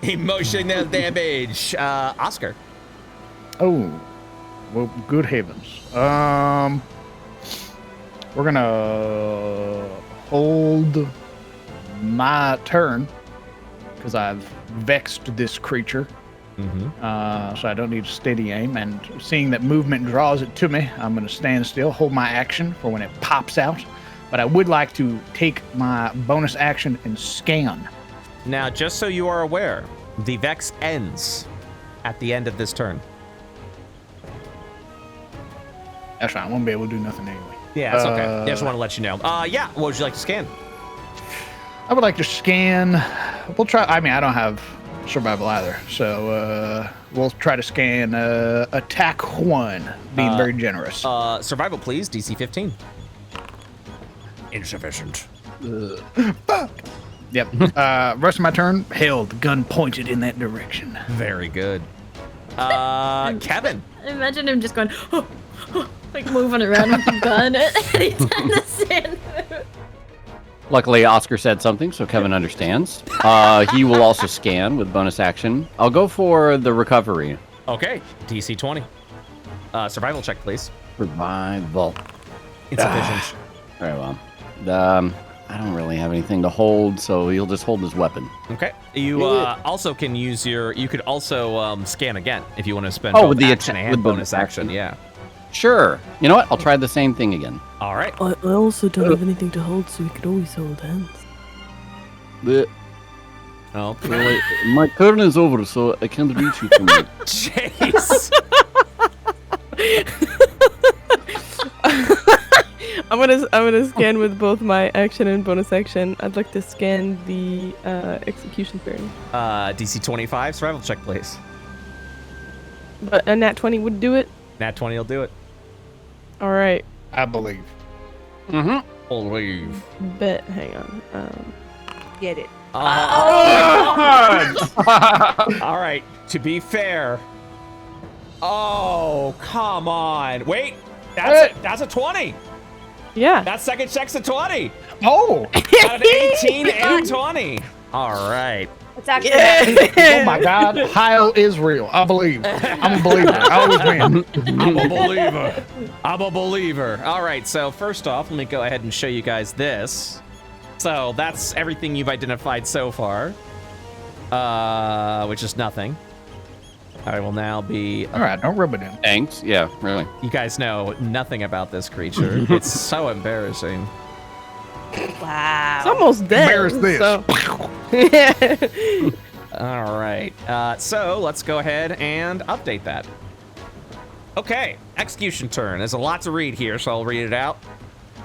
Emotional damage. Oscar. Oh, well, good heavens. We're gonna hold my turn because I've vexed this creature. So I don't need steady aim, and seeing that movement draws it to me, I'm gonna stand still, hold my action for when it pops out. But I would like to take my bonus action and scan. Now, just so you are aware, the Vex ends at the end of this turn. That's right. I won't be able to do nothing anyway. Yeah, it's okay. I just want to let you know. Yeah, what would you like to scan? I would like to scan. We'll try. I mean, I don't have survival either, so we'll try to scan attack 1, being very generous. Survival, please. DC 15. Insufficient. Fuck. Yep. Rest of my turn, held, gun pointed in that direction. Very good. Kevin. Imagine him just going, like moving around with the gun anytime the sand moves. Luckily, Oscar said something, so Kevin understands. He will also scan with bonus action. I'll go for the recovery. Okay. DC 20. Survival check, please. Survival. Insufficient. Very well. I don't really have anything to hold, so he'll just hold his weapon. Okay. You also can use your. You could also scan again if you want to spend. Oh, both with the action and with bonus bonus action. action. Yeah. Sure. You know what? I'll try the same thing again. All right. I also don't have anything to hold, so we could always hold hands. Blech. Oh, Well, my turn is over, so I can't reach you from here. jeez. I'm gonna scan with both my action and bonus action. I'd like to scan the execution turn. DC 25. Survival check, please. But a nat 20 would do it. Nat 20 will do it. All right. I believe. Believe. Bet. Hang on. Get it. All right. To be fair. Oh, come on. Wait. That's a 20. Yeah. That second check's a 20. Oh! Got an 18 and 20. All right. It's actually. Oh my God! Heil is real. I believe. I'm a believer. I always win. I'm a believer. I'm a believer. All right. So first off, let me go ahead and show you guys this. So that's everything you've identified so far, which is nothing. I will now be. All right, don't rub it in. Thanks. Yeah, really. You guys know nothing about this creature. It's so embarrassing. Wow. It's almost dead. Embarrass this. So. All right. So let's go ahead and update that. Okay. Execution turn. There's a lot to read here, so I'll read it out.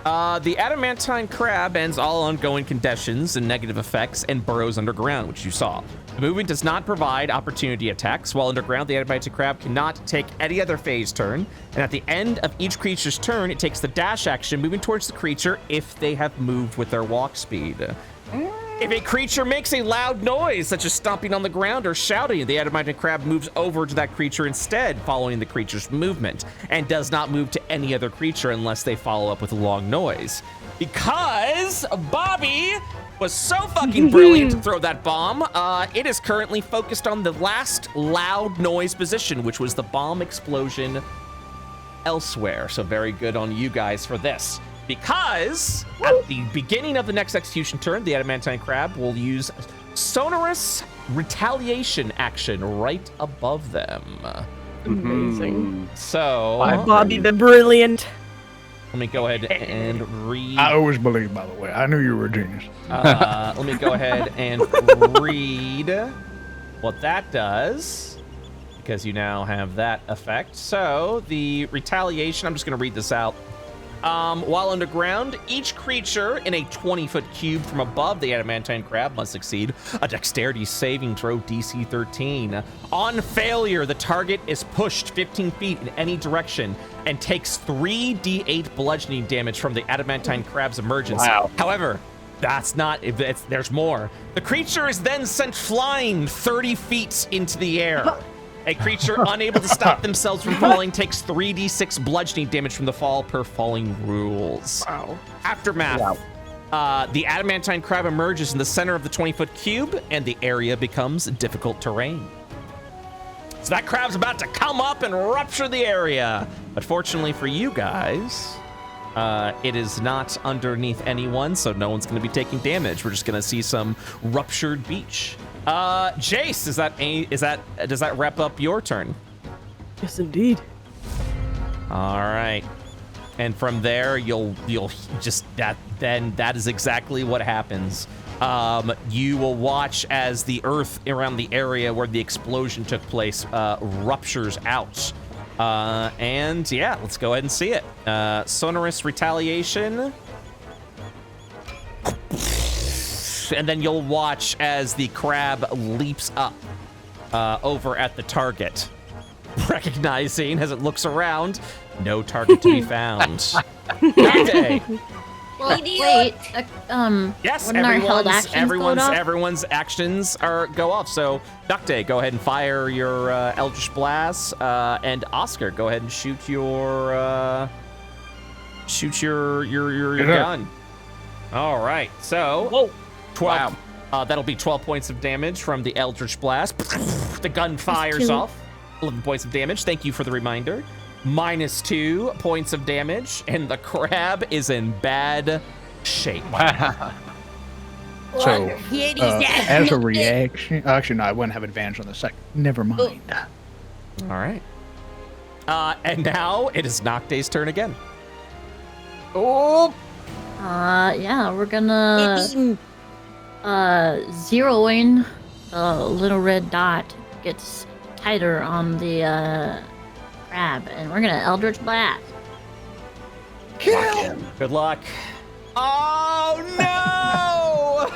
The Adamantine Crab ends all ongoing conditions and negative effects and burrows underground, which you saw. The movement does not provide opportunity attacks. While underground, the Adamantine Crab cannot take any other phase turn. And at the end of each creature's turn, it takes the dash action, moving towards the creature if they have moved with their walk speed. If a creature makes a loud noise, such as stomping on the ground or shouting, the Adamantine Crab moves over to that creature instead, following the creature's movement, and does not move to any other creature unless they follow up with a long noise. Because Bobby was so fucking brilliant to throw that bomb, it is currently focused on the last loud noise position, which was the bomb explosion elsewhere. So very good on you guys for this. Because at the beginning of the next execution turn, the Adamantine Crab will use sonorous retaliation action right above them. Amazing. So By Bobby the Brilliant. let me go ahead and read. I always believed, by the way. I knew you were a genius. Let me go ahead and read what that does. because you now have that effect. So the retaliation, I'm just going to read this out. While underground, each creature in a 20-foot cube from above the Adamantine Crab must succeed a dexterity saving throw DC 13. On failure, the target is pushed 15 feet in any direction and takes 3d8 bludgeoning damage from the Adamantine Crab's emergence. Wow. However, that's not, there's more. The creature is then sent flying 30 feet into the air. A creature unable to stop themselves from falling takes 3d6 bludgeoning damage from the fall per falling rules. Wow. Aftermath. The Adamantine Crab emerges in the center of the 20-foot cube, and the area becomes difficult terrain. So that crab's about to come up and rupture the area. But fortunately for you guys, it is not underneath anyone, so no one's going to be taking damage. We're just going to see some ruptured beach. Jace, does that wrap up your turn? Yes, indeed. All right. And from there, you'll just that is exactly what happens. You will watch as the earth around the area where the explosion took place ruptures out. And yeah, let's go ahead and see it. Sonorous retaliation. And then you'll watch as the crab leaps up over at the target. Recognizing as it looks around, no target to be found. Okay. Well, wait. Yes, wouldn't our held actions go off? everyone's actions go off. So, Duckday, go ahead and fire your Eldritch Blast, and Oscar, go ahead and shoot your gun. All right, so. Whoa. 12. That'll be 12 points of damage from the Eldritch Blast. The gun fires off. 11 points of damage. Thank you for the reminder. -2 points of damage, and the crab is in bad shape. So, as a reaction, actually, no, I wouldn't have advantage on the second. Never mind. All right. And now it is Noctay's turn again. Oh. Yeah, we're gonna zero in the little red dot gets tighter on the crab, and we're gonna Eldritch Blast. Good luck. Oh no!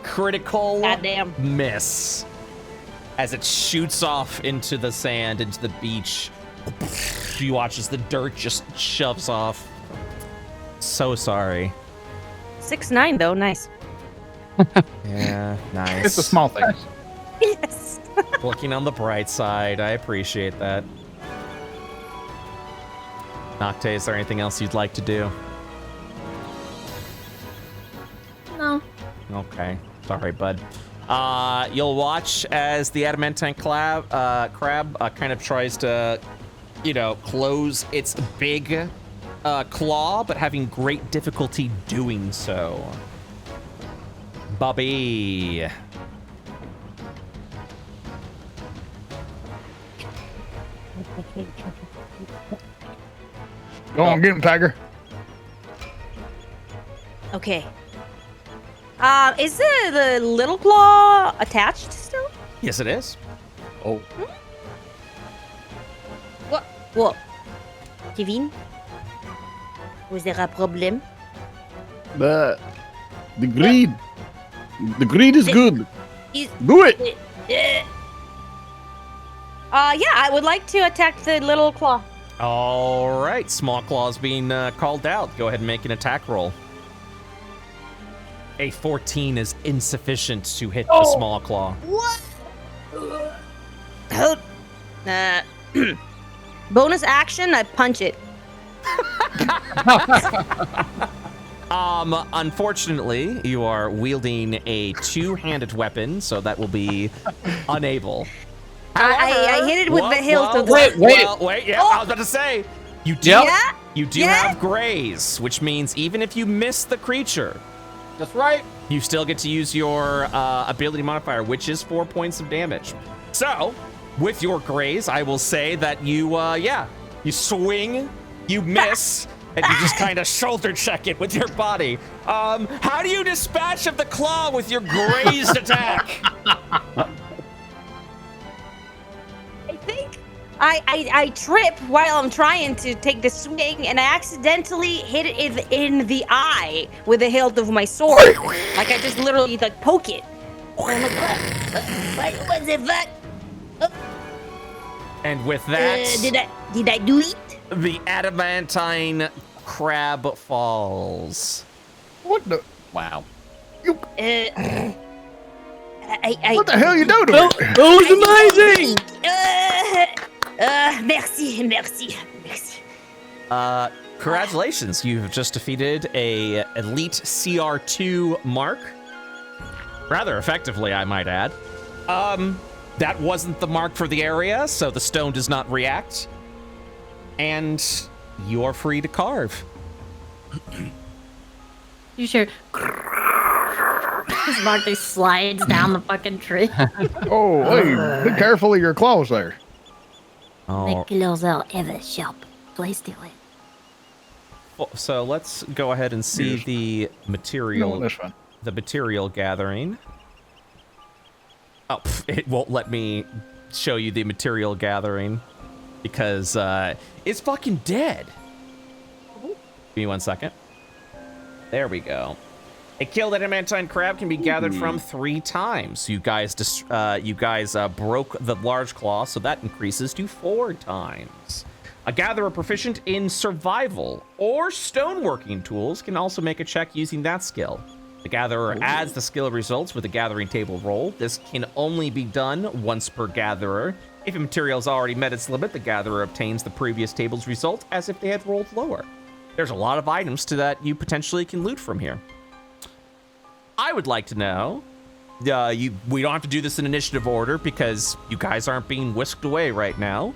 Critical Goddamn. miss as it shoots off into the sand, into the beach. You watch as the dirt just shoves off. So sorry. 6'9" though, nice. Yeah, nice. It's the small things. Yes. Looking on the bright side, I appreciate that. Nocte, is there anything else you'd like to do? No. Okay, sorry, bud. You'll watch as the Adamantine crab kind of tries to, close its big claw, but having great difficulty doing so. Bobby. Go on, get him, Tiger. Okay. Is the little claw attached still? Yes, it is. Oh. What? Kevin? Was there a problem? The greed. The greed is good. Do it. Yeah, I would like to attack the little claw. All right, small claws being called out. Go ahead and make an attack roll. A 14 is insufficient to hit the small claw. What? Bonus action, I punch it. Unfortunately, you are wielding a two-handed weapon, so that will be unable. I hit it with the hilt of the... Wait. Yeah, I was about to say, you do have graze, which means even if you miss the creature, That's right. you still get to use your ability modifier, which is 4 points of damage. So, with your graze, I will say that you swing, you miss, and you just kind of shoulder check it with your body. How do you dispatch of the claw with your grazed attack? I trip while I'm trying to take the swing, and I accidentally hit it in the eye with the hilt of my sword. Like I just literally like poke it. I'm like, what the fuck? And with that, Did I do it? the Adamantine Crab falls. What the? Wow. What I the hell you doing to Oh, me? that was amazing! Merci. Congratulations, you've just defeated a elite CR2 mark. Rather effectively, I might add. That wasn't the mark for the area, so the stone does not react. And you're free to carve. You sure? As Marty slides down the fucking tree. Oh, hey, be careful of your claws there. Oh, claws are ever sharp. Play still it. so let's go ahead and see Yes. the No, material. that's fine. The material gathering. Oh, it won't let me show you the material gathering because it's fucking dead. Give me 1 second. There we go. A killed adamantine crab can be gathered from 3 times. You guys broke the large claw, so that increases to 4 times. A gatherer proficient in survival or stoneworking tools can also make a check using that skill. The gatherer adds the skill results with a gathering table roll. This can only be done once per gatherer. If a material has already met its limit, the gatherer obtains the previous table's result as if they had rolled lower. There's a lot of items that you potentially can loot from here. I would like to know, we don't have to do this in initiative order because you guys aren't being whisked away right now.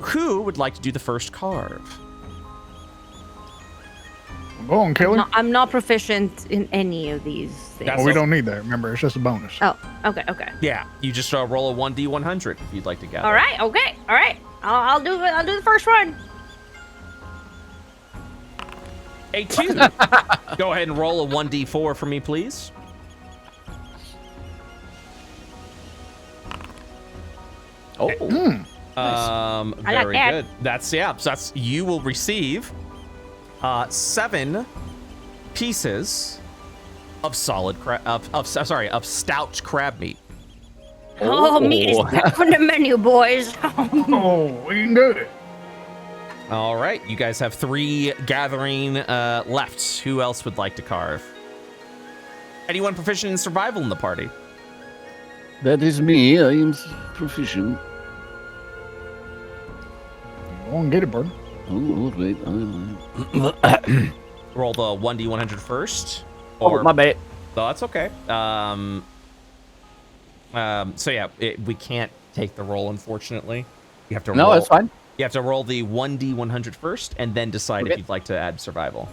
Who would like to do the first carve? Go on, Kelly. No, I'm not proficient in any of these things. That's Oh, we okay. don't need that. Remember, it's just a bonus. Oh, okay. Yeah, you just roll a 1d100 if you'd like to gather. All right, okay, all right. I'll do it. I'll do the first one. A 2. Go ahead and roll a 1d4 for me, please. Oh. I like Very that. good. So that's you will receive 7 pieces of of stout crab meat. Oh, meat is back on the menu, boys. Oh, we can do it. All right, you guys have 3 gathering left. Who else would like to carve? Anyone proficient in survival in the party? That is me. I am proficient. Go on, get it, bud. Oh, wait. Roll the 1d100 first. Oh, my bad. No, that's okay. So yeah, we can't take the roll, unfortunately. You have to roll. No, that's fine. You have to roll the 1d100 first, and then decide if Okay. you'd like to add survival.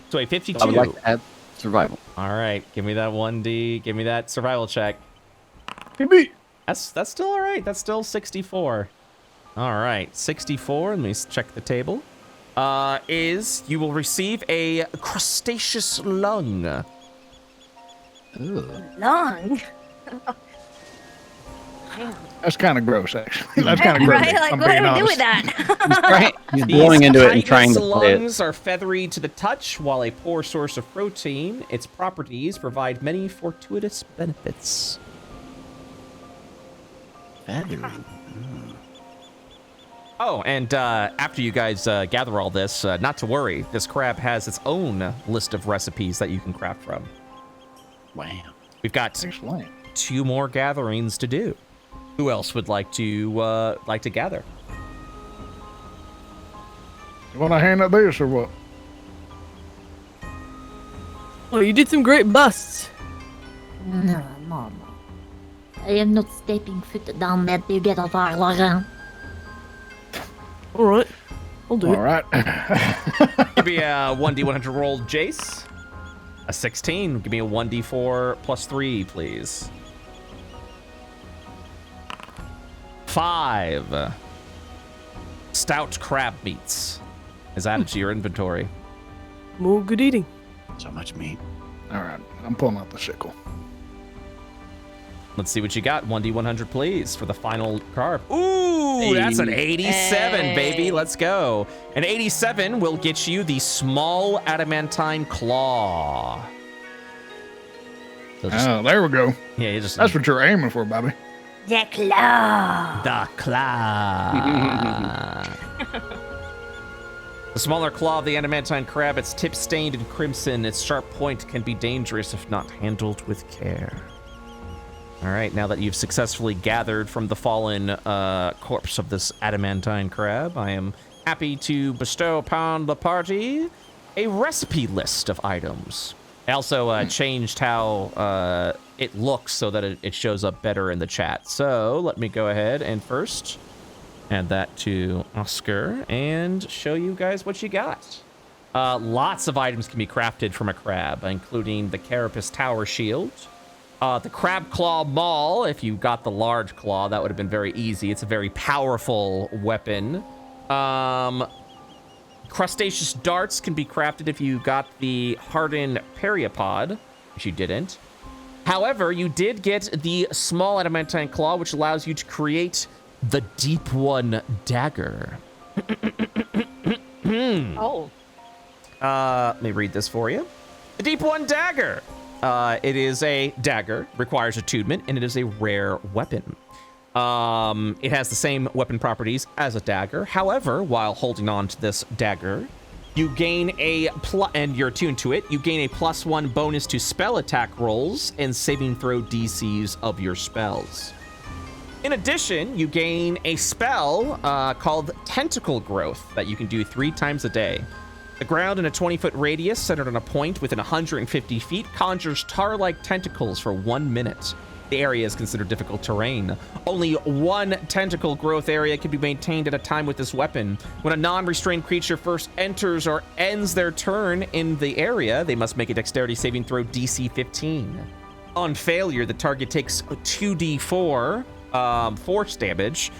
So a 52. I would like to add survival. All right, give me that 1d. Give me that survival check. Hey, me. That's still all right. That's still 64. All right, 64. Let me check the table. You will receive a crustaceous lung. Long. That's kind of gross, actually. That's kind of gross. Right? Like, what do we do with that? He's blowing into it and trying to These play it. lungs are feathery to the touch, while a poor source of protein. Its properties provide many fortuitous benefits. Oh, and after you guys gather all this, not to worry, this crab has its own list of recipes that you can craft from. Wow. We've got Excellent. 2 more gatherings to do. Who else would like to gather? You want to hand up this or what? Oh, you did some great busts. No, Mama. I am not stepping foot down that you get off our wagon. All right, I'll do All it. right. Give me a 1d100 roll, Jace. A 16. Give me a 1d4 plus 3, please. 5. Stout crab meats is added to your inventory. More good eating. So much meat. All right. I'm pulling out the sickle. Let's see what you got. 1d100, please, for the final carve. Ooh, that's an 87, baby. Let's go. An 87 will get you the small adamantine claw. Oh, there we go. Yeah, you just. That's what you're aiming for, Bobby. The claw. The claw. The smaller claw of the adamantine crab, its tip stained in crimson, its sharp point can be dangerous if not handled with care. All right, now that you've successfully gathered from the fallen corpse of this adamantine crab, I am happy to bestow upon the party a recipe list of items. I also changed how it looks so that it shows up better in the chat. So let me go ahead and first add that to Oscar and show you guys what you got. Lots of items can be crafted from a crab, including the Carapace Tower Shield, the Crab Claw Maul. If you got the large claw, that would have been very easy. It's a very powerful weapon. Crustaceous darts can be crafted if you got the hardened periapod, which you didn't. However, you did get the small adamantine claw, which allows you to create the Deep One dagger. Oh. Let me read this for you. The Deep One dagger. It is a dagger, requires attunement, and it is a rare weapon. It has the same weapon properties as a dagger. However, while holding on to this dagger, you gain and you're attuned to it, you gain a +1 bonus to spell attack rolls and saving throw DCs of your spells. In addition, you gain a spell called Tentacle Growth that you can do 3 times a day. The ground in a 20-foot radius centered on a point within 150 feet conjures tar-like tentacles for 1 minute. The area is considered difficult terrain. Only 1 tentacle growth area can be maintained at a time with this weapon. When a non-restrained creature first enters or ends their turn in the area, they must make a dexterity saving throw DC 15. On failure, the target takes 2d4 force damage,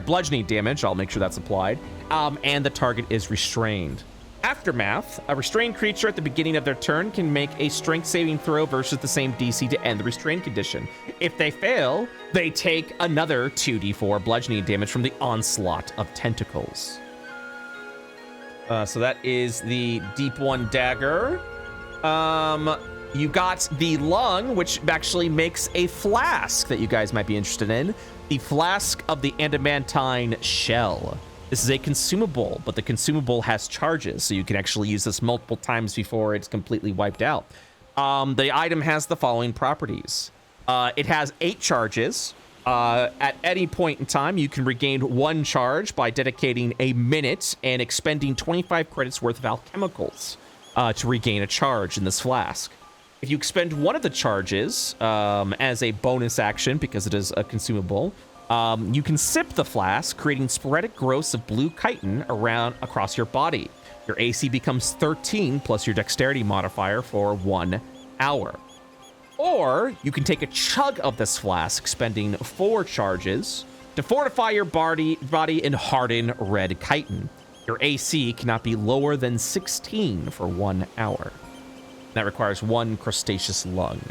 bludgeoning damage. I'll make sure that's applied. And the target is restrained. Aftermath, a restrained creature at the beginning of their turn can make a strength saving throw versus the same DC to end the restrained condition. If they fail, they take another 2d4 bludgeoning damage from the onslaught of tentacles. So that is the Deep One dagger. You got the lung, which actually makes a flask that you guys might be interested in. The Flask of the Adamantine Shell. This is a consumable, but the consumable has charges, so you can actually use this multiple times before it's completely wiped out. The item has the following properties. It has 8 charges. At any point in time, you can regain 1 charge by dedicating a minute and expending 25 credits worth of alchemicals to regain a charge in this flask. If you expend 1 of the charges as a bonus action, because it is a consumable, you can sip the flask, creating sporadic growths of blue chitin across your body. Your AC becomes 13 plus your dexterity modifier for 1 hour. Or you can take a chug of this flask, spending 4 charges to fortify your body in hardened red chitin. Your AC cannot be lower than 16 for 1 hour. That requires 1 crustaceous lung.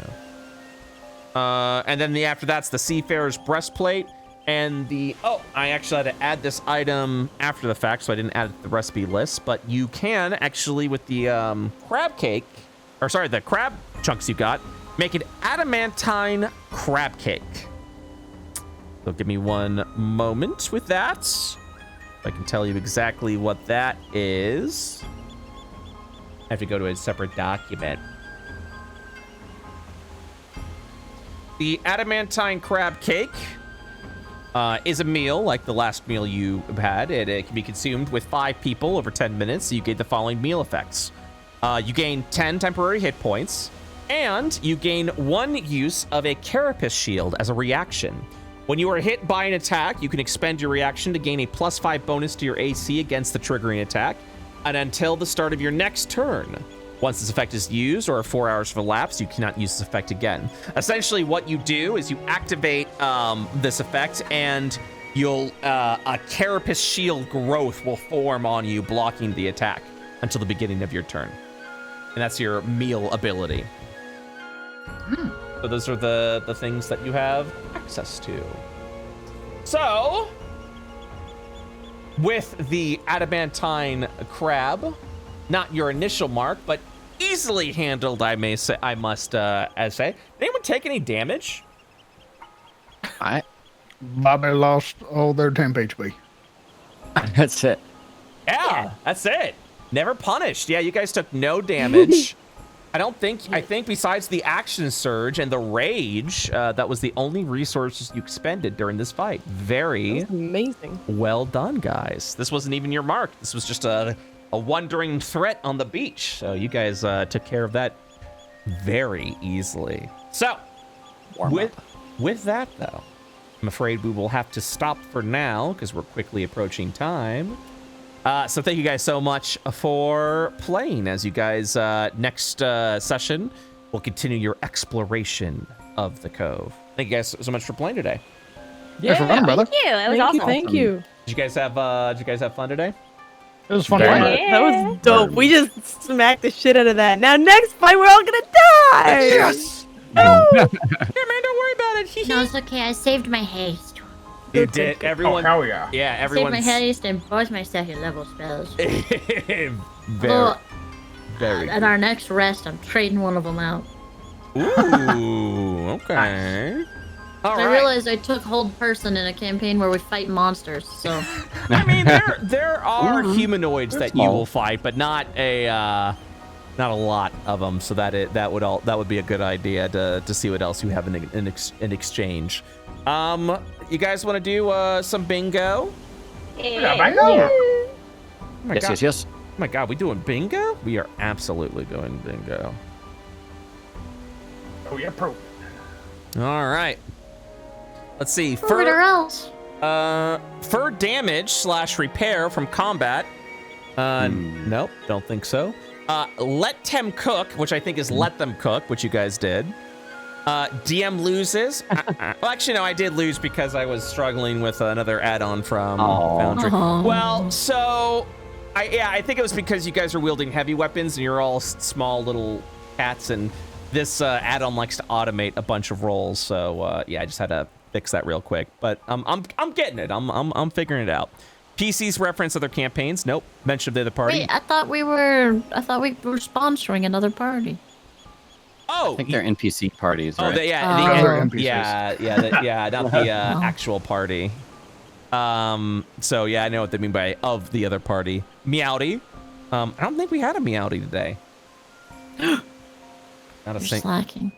And then after that's the Seafarer's Breastplate. And I actually had to add this item after the fact, so I didn't add it to the recipe list. But you can actually, with the the crab chunks you got, make an adamantine crab cake. So give me 1 moment with that. I can tell you exactly what that is. I have to go to a separate document. The adamantine crab cake is a meal like the last meal you had. It can be consumed with 5 people over 10 minutes. So you get the following meal effects. You gain 10 temporary hit points, and you gain 1 use of a Carapace Shield as a reaction. When you are hit by an attack, you can expend your reaction to gain a +5 bonus to your AC against the triggering attack, and until the start of your next turn. Once this effect is used or 4 hours have elapsed, you cannot use this effect again. Essentially, what you do is you activate this effect, and a Carapace Shield growth will form on you, blocking the attack until the beginning of your turn. And that's your meal ability. So those are the things that you have access to. So, with the Adamantine Crab, not your initial mark, but easily handled, I must say. Did anyone take any damage? Bobby lost all their temp HP. That's it. Yeah, that's it. Never punished. Yeah, you guys took no damage. I think besides the action surge and the rage, that was the only resources you expended during this fight. Very amazing. Well done, guys. This wasn't even your mark. This was just a wandering threat on the beach. So you guys took care of that very easily. So, with that though, I'm afraid we will have to stop for now because we're quickly approaching time. So thank you guys so much for playing. As you guys, next session, we'll continue your exploration of the Cove. Thank you guys so much for playing today. Yeah, for fun, brother. Thank you. It was Thank awesome. you. Thank you. Did you guys have fun today? It was fun. Very fun. much. That was dope. We just smacked the shit out of that. Now next fight, we're all gonna die. Yes. Yeah, man, don't worry about it. No, it's okay. I saved my haste. You did. Everyone. hell yeah. Yeah, I saved my everyone's haste and both my second level spells. very, Well, very. At our next rest, I'm trading one of them out. Ooh, okay. All I right. realized I took hold person in a campaign where we fight monsters, so I mean, there are humanoids that you small. will fight, but not a lot of them. So that would be a good idea to see what else you have in exchange. You guys want to do some bingo? Yeah. Oh my God. Yes. Oh my God, we doing bingo? We are absolutely doing bingo. Oh yeah, pro. All right. Let's see. forward or else. For damage / repair from combat. Nope, don't think so. Let them cook, which I think is let them cook, which you guys did. DM loses. Well, actually, no, I did lose because I was struggling with another add-on from Foundry. Well, so I think it was because you guys are wielding heavy weapons and you're all small little cats, and this add-on likes to automate a bunch of rolls. So yeah, I just had to fix that real quick. But I'm getting it. I'm figuring it out. PC's reference other campaigns. Nope. Mention of the other party. Wait, I thought we were sponsoring another party. Oh, I think they're NPC parties, oh, right? They're NPCs. yeah, not the actual party. So yeah, I know what they mean by of the other party. Meowdy. I don't think we had a Meowdy today. Not a You're thing. slacking.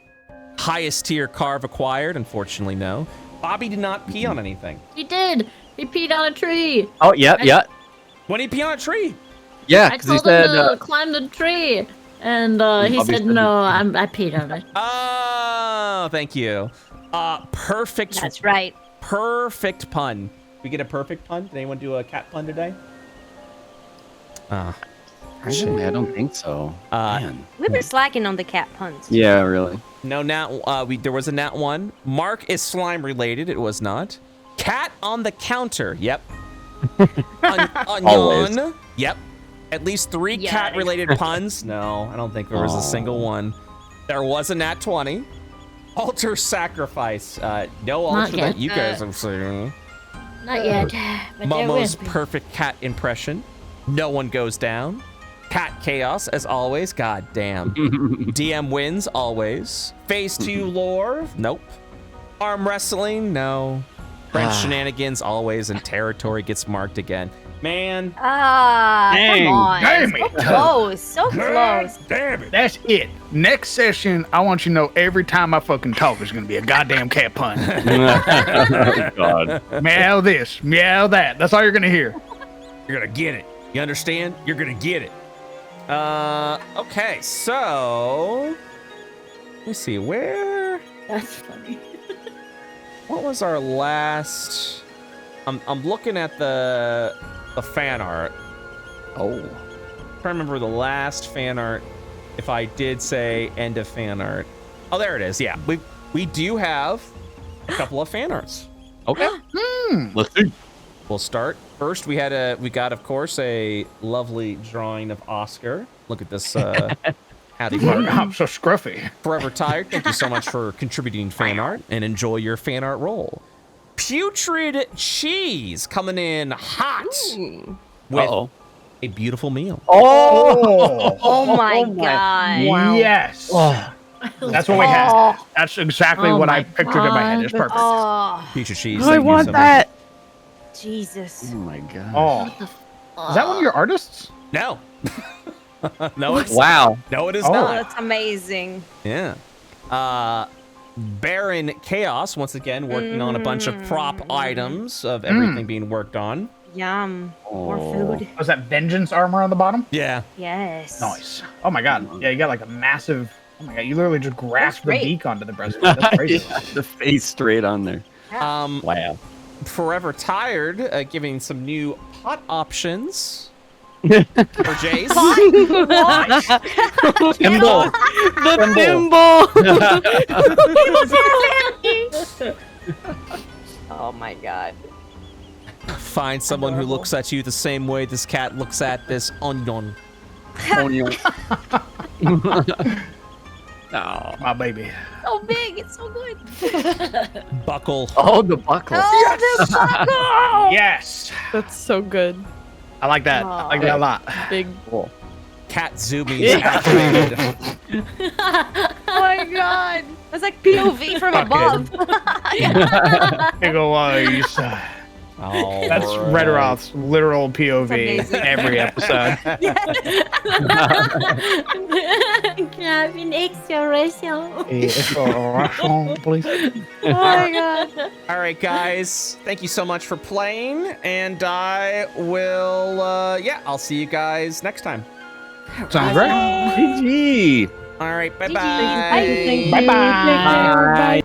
Highest tier carve acquired. Unfortunately, no. Bobby did not pee on anything. He did. He peed on a tree. Oh, yeah. When he pee on a tree. Yeah, I because he told him said, to climb the tree, and he Bobby said said no. I peed on it. Oh, thank you. Perfect. That's right. Perfect pun. We get a perfect pun. Did anyone do a cat pun today? I don't think so. Man. We were slacking on the cat puns. yeah, really. No, there was a nat 1. Mark is slime related. It was not. Cat on the counter. Yep. Always. Onion. Yep. At least 3 Yes. cat related puns. No, I don't think there was a single one. There was a nat 20. Altar sacrifice. No Not altar yet. that you guys have seen. Not yet. But there will Momo's be. perfect cat impression. No one goes down. Cat chaos as always. God damn. DM wins always. Phase 2 lore. Nope. Arm wrestling. No. French shenanigans always, and territory gets marked again. Man. Dang. Come on. Damn So it. close. So close. Damn it. That's it. Next session, I want you to know every time I fucking talk, there's gonna be a goddamn cat pun. Oh, God. Meow this, meow that. That's all you're gonna hear. You're gonna get it. You understand? You're gonna get it. Okay, so let me see where. That's funny. What was our last? I'm looking at the fan art. Oh. I'm trying to remember the last fan art. If I did say end of fan art. Oh, there it is. Yeah, we do have a couple of fan arts. Okay. Let's see. We'll start. First, we got, of course, a lovely drawing of Oscar. Look at this Howdy, partner. I'm so scruffy. Forever Tired, thank you so much for contributing fan art, and enjoy your fan art roll. Putrid Cheese coming in hot with a beautiful meal. Oh, Oh my god. Wow. yes. That's what we had. That's exactly what I pictured in my head. It's perfect. Oh, Putrid Cheese. I thank you want so that. Jesus. Oh my god. Oh, is that one of your artists? much. No. No, it's Wow. No, it is Oh. not. That's amazing. Yeah. Baron Chaos, once again, working on a bunch of prop items of everything being worked on. Yum. More Oh. food. Was that Vengeance armor on the bottom? Yeah. Yes. Nice. Oh my god. Yeah, you got like a massive. Oh my god, you literally just grasped the great. beak onto the breastplate. That's crazy. Yeah, the face straight on there. Wow. Forever Tired, giving some new pot options for Jace. Thimble. The thimble. Oh my god. Find someone who looks at you the same way this cat looks at this onion. Oh. My baby. So big. It's so good. Buckle. Oh, the buckle. Yes. That's so good. I like that. I like that a lot. Big. Cat zoomies activated. Oh my god. That's like POV from above. Big ol' eyes. Oh, That's Redroth's literal POV That's amazing. every episode. Grab an extra ratio. Please. Oh my god. All right, guys. Thank you so much for playing, and I will. I'll see you guys next time. Sounds great. GG. All right. Bye GG. bye. Bye bye. Bye.